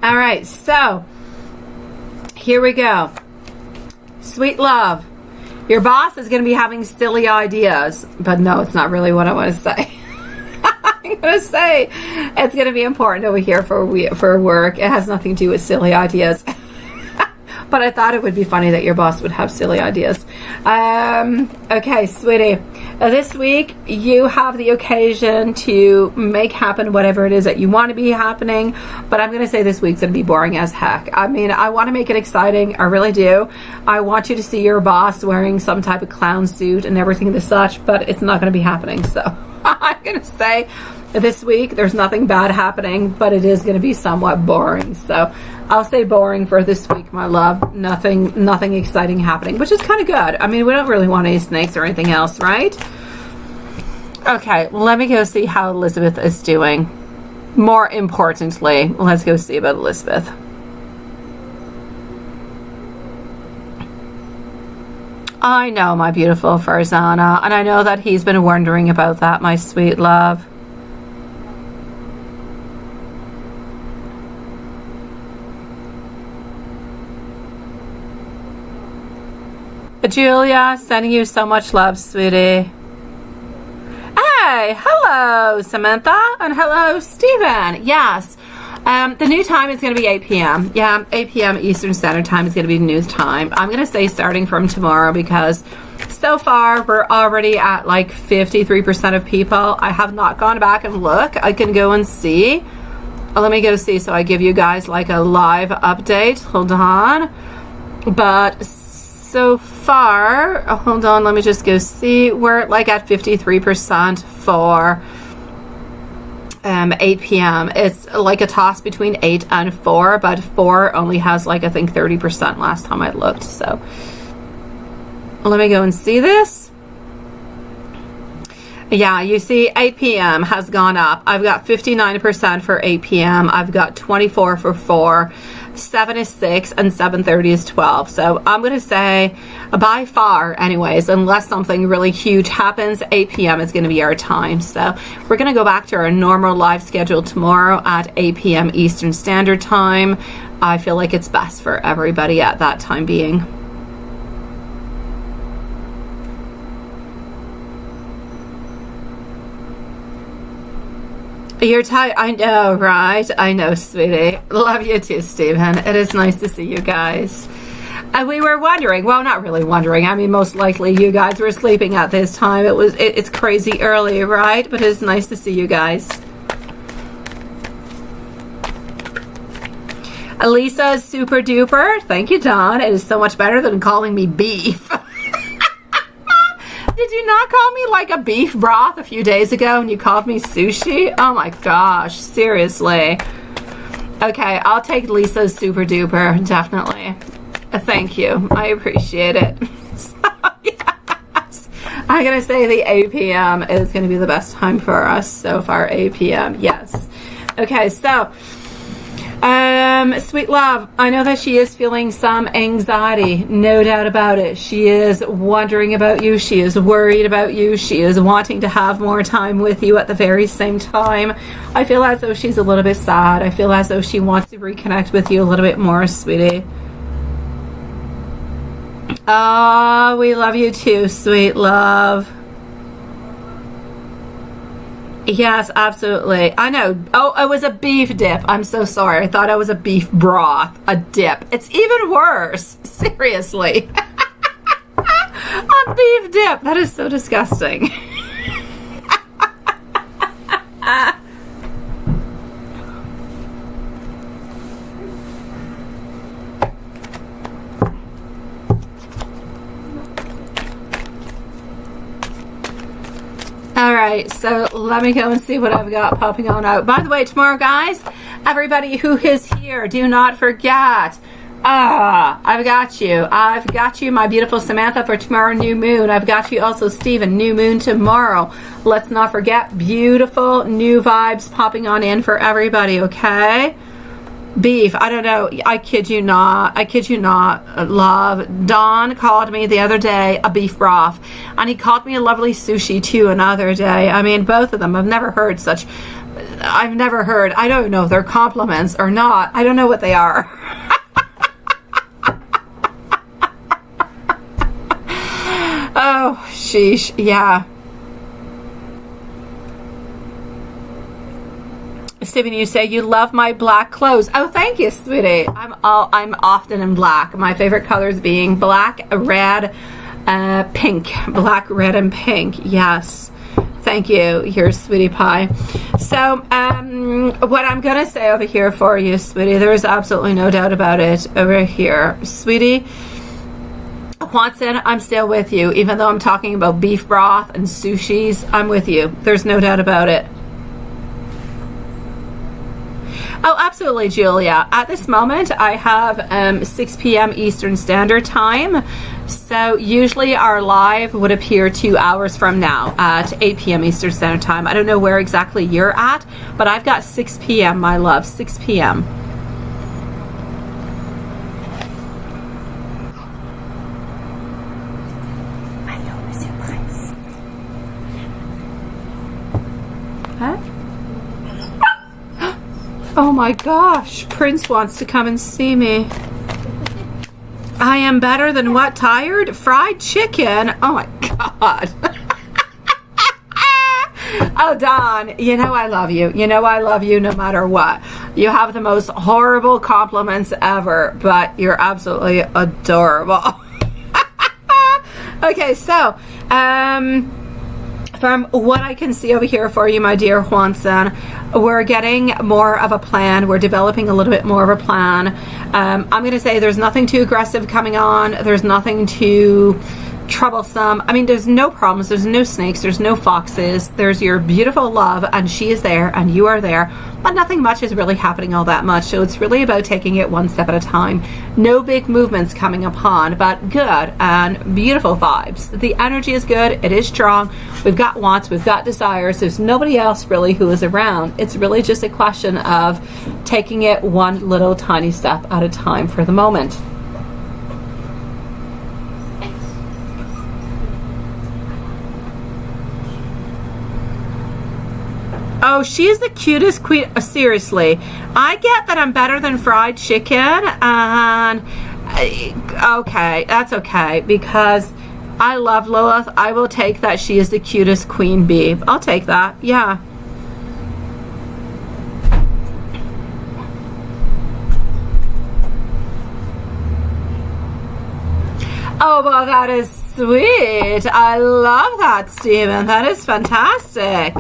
All right, so here we go. Sweet love, your boss is going to be having silly ideas, but no, it's not really what I want to say. I'm going to say it's going to be important over here for work. It has nothing to do with silly ideas. But I thought it would be funny that your boss would have silly ideas. Okay, sweetie. This week, you have the occasion to make happen whatever it is that you want to be happening. But I'm going to say this week's going to be boring as heck. I mean, I want to make it exciting. I really do. I want you to see your boss wearing some type of clown suit and everything to such. But it's not going to be happening. So I'm going to say this week, there's nothing bad happening. But it is going to be somewhat boring. So I'll say boring for this week, my love. Nothing exciting happening, which is kind of good. I mean, we don't really want any snakes or anything else, right? Okay, let me go see how Elizabeth is doing. More importantly, let's go see about Elizabeth. I know, my beautiful Farzana, and I know that he's been wondering about that, my sweet love. Julia, sending you so much love, sweetie. Hey, hello, Samantha, and hello, Stephen. Yes, the new time is going to be 8 p.m. Yeah, 8 p.m. Eastern Standard Time is going to be the new time. I'm going to say starting from tomorrow because so far we're already at like 53% of people. I have not gone back and look. I can go and see. Let me go see so I give you guys like a live update. Hold on. But so far, hold on, let me just go see. We're like at 53% for 8 p.m. It's like a toss between 8 and 4, but 4 only has like, I think 30% last time I looked. So let me go and see this. Yeah, you see 8 p.m. has gone up. I've got 59% for 8 p.m. I've got 24 for 4. 7 is 6 and 7:30 is 12. So I'm going to say by far anyways, unless something really huge happens, 8 p.m. is going to be our time. So we're going to go back to our normal live schedule tomorrow at 8 p.m. Eastern Standard Time. I feel like it's best for everybody at that time being. You're tired. I know, right? I know, sweetie. Love you too, Stephen. It is nice to see you guys. And we were wondering, well, not really wondering. I mean, most likely you guys were sleeping at this time. It's crazy early, right? But it's nice to see you guys. Elisa's super duper. Thank you, Don. It is so much better than calling me beef. Did you not call me like a beef broth a few days ago and you called me sushi? Oh my gosh, seriously. Okay, I'll take Lisa's super duper, definitely. Thank you. I appreciate it. So, yes. I'm going to say the 8 p.m. is going to be the best time for us so far. 8 p.m. Yes. Okay, so sweet love, I know that she is feeling some anxiety, no doubt about it. She is wondering about you. She is worried about you. She is wanting to have more time with you at the very same time. I feel as though she's a little bit sad. I feel as though she wants to reconnect with you a little bit more, sweetie. Oh, we love you too, sweet love. Yes, absolutely. I know. Oh, it was a beef dip. I'm so sorry. I thought it was a beef broth. A dip. It's even worse. Seriously. A beef dip. That is so disgusting. All right, so let me go and see what I've got popping on out. By the way, tomorrow, guys, everybody who is here, do not forget. I've got you. I've got you, my beautiful Samantha, for tomorrow, new moon. I've got you also, Stephen, new moon tomorrow. Let's not forget, beautiful new vibes popping on in for everybody, okay? Beef, I don't know. I kid you not. I kid you not, love. Don called me the other day a beef broth, and he called me a lovely sushi too another day. I mean, both of them. I've never heard such. I've never heard. I don't know if they're compliments or not. I don't know what they are. Oh, sheesh. Yeah. Stephen, you say you love my black clothes. Oh, thank you, sweetie. I'm often in black. My favorite colors being black, red, pink. Black, red, and pink. Yes. Thank you, your sweetie pie. So, what I'm gonna say over here for you, sweetie, there is absolutely no doubt about it. Over here, sweetie. Watson, I'm still with you. Even though I'm talking about beef broth and sushis, I'm with you. There's no doubt about it. Oh, absolutely, Julia. At this moment, I have 6 p.m. Eastern Standard Time. So usually our live would appear 2 hours from now at 8 p.m. Eastern Standard Time. I don't know where exactly you're at, but I've got 6 p.m., my love, 6 p.m. Huh? Oh my gosh, Prince wants to come and see me. I am better than what? Tired? Fried chicken? Oh my God. Oh, Don, you know I love you. You know I love you no matter what. You have the most horrible compliments ever, but you're absolutely adorable. Okay, so, from what I can see over here for you, my dear Juanson, we're getting more of a plan. We're developing a little bit more of a plan. I'm going to say there's nothing too aggressive coming on. There's nothing too troublesome. I mean, there's no problems, there's no snakes, there's no foxes, there's your beautiful love, and she is there and you are there, but nothing much is really happening all that much. So it's really about taking it one step at a time. No big movements coming upon, but good and beautiful vibes. The energy is good, it is strong. We've got wants, we've got desires. There's nobody else really who is around. It's really just a question of taking it one little tiny step at a time for the moment. Oh, she's the cutest queen. Seriously, I get that I'm better than fried chicken, and okay, that's okay, because I love Lilith. I will take that she is the cutest queen bee. I'll take that, yeah. Oh, well, that is sweet. I love that, Stephen. That is fantastic.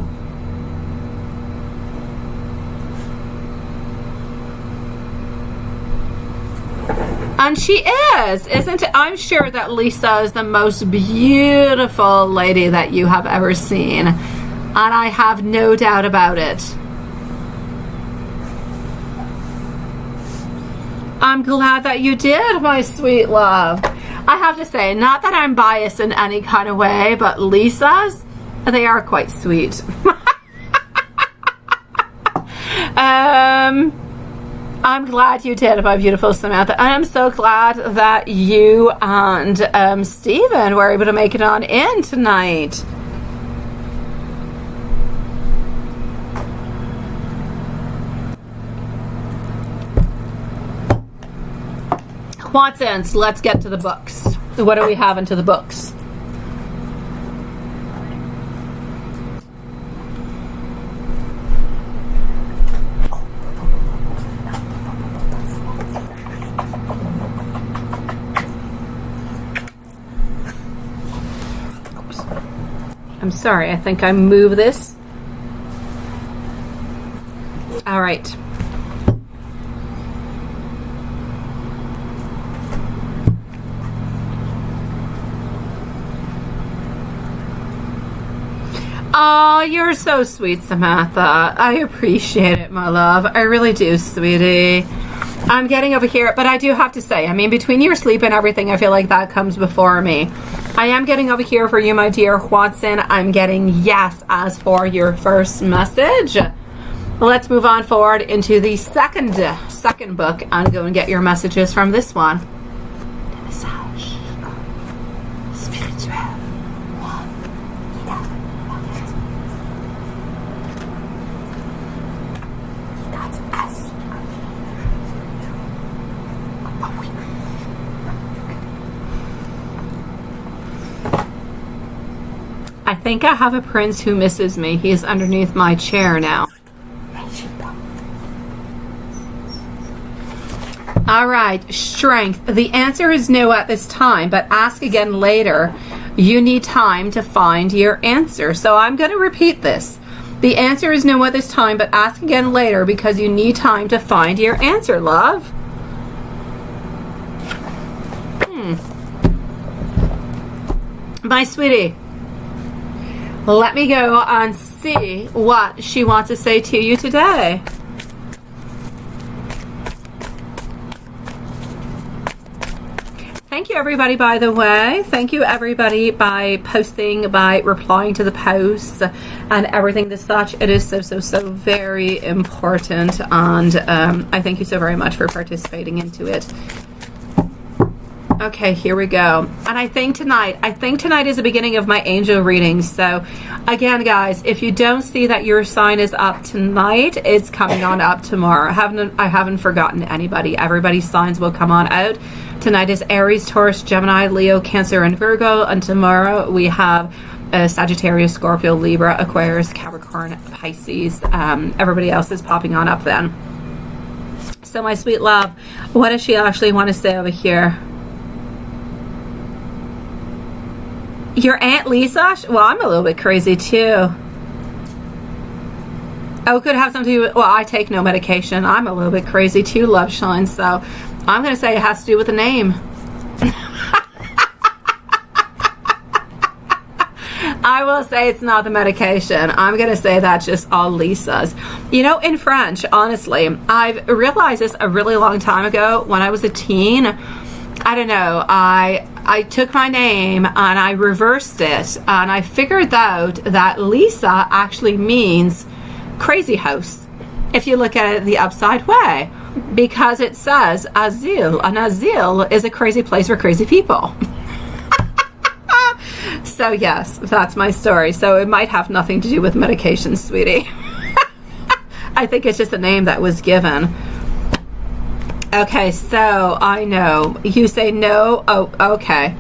And she is, isn't it? I'm sure that Lisa is the most beautiful lady that you have ever seen. And I have no doubt about it. I'm glad that you did, my sweet love. I have to say, not that I'm biased in any kind of way, but Lisa's, they are quite sweet. I'm glad you did, my beautiful Samantha. I am so glad that you and Stephen were able to make it on in tonight. Watsons, let's get to the books. What do we have into the books? I'm sorry, I think I moved this. All right. Oh, you're so sweet, Samantha. I appreciate it, my love. I really do, sweetie. I'm getting over here, but I do have to say, I mean, between your sleep and everything, I feel like that comes before me. I am getting over here for you, my dear Watson. I'm getting yes as for your first message. Let's move on forward into the second book and go and get your messages from this one. I think I have a prince who misses me. He is underneath my chair now. All right, strength. The answer is no at this time, but ask again later. You need time to find your answer. So I'm going to repeat this. The answer is no at this time, but ask again later because you need time to find your answer, love. My sweetie. Let me go and see what she wants to say to you today. Thank you, everybody, by the way. Thank you, everybody, by posting, by replying to the posts and everything as such. It is so very important. And I thank you so very much for participating into it. Okay, here we go. And I think tonight is the beginning of my angel reading. So again, guys, if you don't see that your sign is up tonight, it's coming on up tomorrow. I haven't forgotten anybody. Everybody's signs will come on out. Tonight is Aries, Taurus, Gemini, Leo, Cancer, and Virgo. And tomorrow we have Sagittarius, Scorpio, Libra, Aquarius, Capricorn, Pisces. Everybody else is popping on up then. So my sweet love, what does she actually want to say over here? Your Aunt Lisa? Well, I'm a little bit crazy too. Oh, it could have something to do with, well, I take no medication. I'm a little bit crazy too, Love Shine. So I'm going to say it has to do with the name. I will say it's not the medication. I'm going to say that's just all Lisa's. You know, in French, honestly, I've realized this a really long time ago when I was a teen. I don't know, I took my name and I reversed it, and I figured out that Lisa actually means crazy house if you look at it the upside way, because it says asile, and asile is a crazy place for crazy people. So yes, that's my story. So it might have nothing to do with medication, sweetie. I think it's just a name that was given. Okay, so I know you say no. Oh, okay.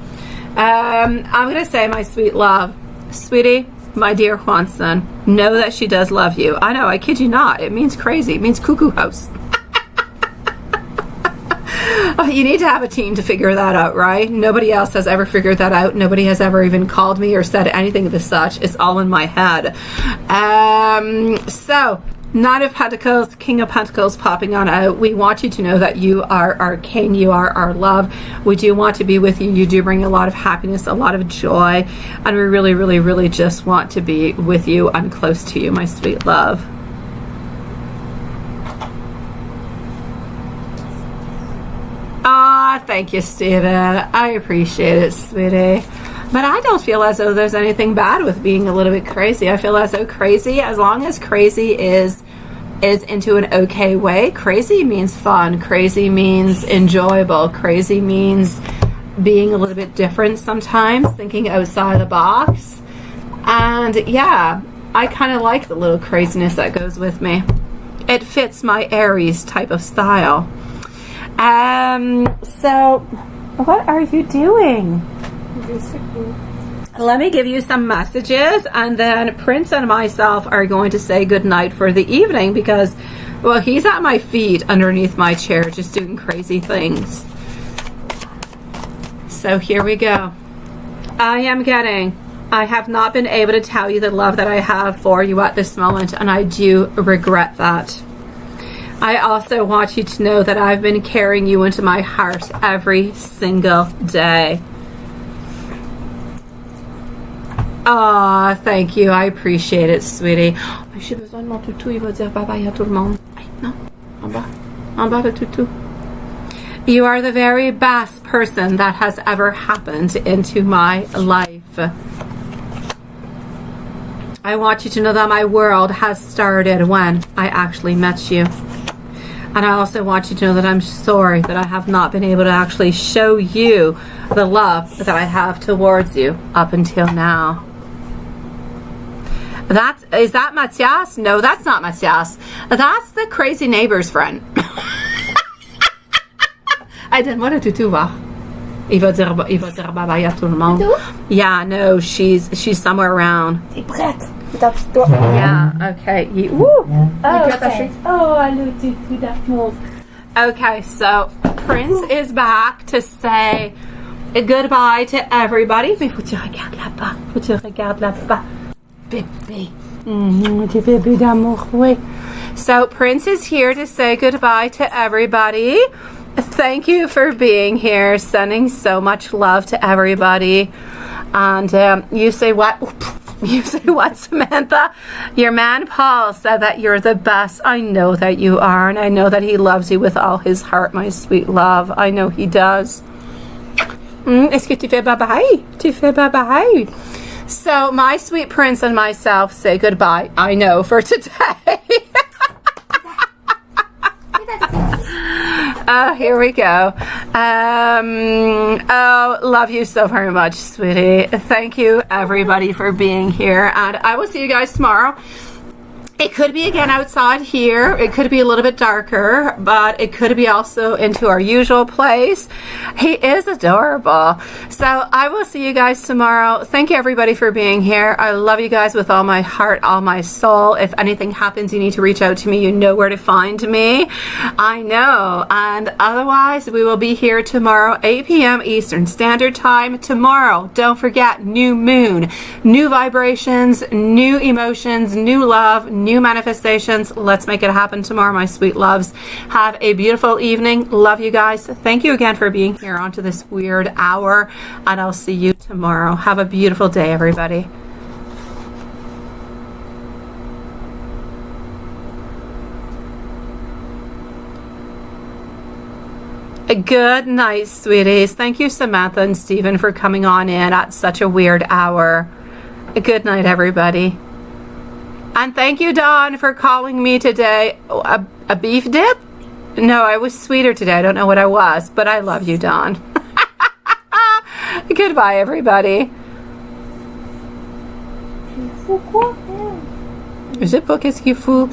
I'm gonna say, my sweet love, sweetie, my dear Juanson, know that she does love you. I know, I kid you not. It means crazy. It means cuckoo house. You need to have a team to figure that out, right? Nobody else has ever figured that out. Nobody has ever even called me or said anything of the such. It's all in my head. So, Knight of Pentacles, King of Pentacles popping on out. We want you to know that you are our king. You are our love. We do want to be with you. You do bring a lot of happiness, a lot of joy. And we really, really, really just want to be with you and close to you, my sweet love. Ah, thank you, Stephen. I appreciate it, sweetie. But I don't feel as though there's anything bad with being a little bit crazy. I feel as though crazy, as long as crazy is into an okay way, crazy means fun. Crazy means enjoyable. Crazy means being a little bit different sometimes, thinking outside the box. And yeah, I kind of like the little craziness that goes with me. It fits my Aries type of style. So what are you doing? Let me give you some messages, and then Prince and myself are going to say goodnight for the evening, because, well, he's at my feet underneath my chair just doing crazy things. So here we go. I have not been able to tell you the love that I have for you at this moment, and I do regret that. I also want you to know that I've been carrying you into my heart every single day. Ah, thank you. I appreciate it, sweetie. J'ai besoin de mon toutou. Il va dire bye bye à tout le monde. Non, en bas le toutou. You are the very best person that has ever happened into my life. I want you to know that my world has started when I actually met you. And I also want you to know that I'm sorry that I have not been able to actually show you the love that I have towards you up until now. Is that Matthias? No, that's not Matthias. That's the crazy neighbor's friend. I didn't want to do that. Il va dire bye bye à tout le monde. Yeah, no, she's somewhere around. T'es prête? That's yeah, okay. Woo. Oh, okay. Oh, hello, toutou d'amour. Okay, so Prince is back to say goodbye to everybody. Mais faut que tu regardes là-bas. Faut que tu regardes là-bas. Bébé. Petit bébé d'amour, oui. So Prince is here to say goodbye to everybody. Thank you for being here, sending so much love to everybody. And you say what? You say what, Samantha? Your man Paul said that you're the best. I know that you are, and I know that he loves you with all his heart, my sweet love. I know he does. Est-ce que tu fais bye-bye? Tu fais bye-bye? So my sweet Prince and myself say goodbye, I know, for today. Oh, here we go. Oh, love you so very much, sweetie. Thank you, everybody, for being here. And I will see you guys tomorrow. It could be again outside here. It could be a little bit darker, but it could be also into our usual place. He is adorable. So I will see you guys tomorrow. Thank you, everybody, for being here. I love you guys with all my heart, all my soul. If anything happens, you need to reach out to me. You know where to find me. I know. And otherwise, we will be here tomorrow, 8 p.m. Eastern Standard Time. Tomorrow, don't forget, new moon, new vibrations, new emotions, new love, new manifestations. Let's make it happen tomorrow, my sweet loves. Have a beautiful evening. Love you guys. Thank you again for being here onto this weird hour, and I'll see you tomorrow. Have a beautiful day, everybody. Good night, sweeties. Thank you, Samantha and Stephen, for coming on in at such a weird hour. Good night, everybody. And thank you, Dawn, for calling me today a beef dip? No, I was sweeter today. I don't know what I was, but I love you, Dawn. Goodbye, everybody. Je sais pas qu'est-ce qu'il faut.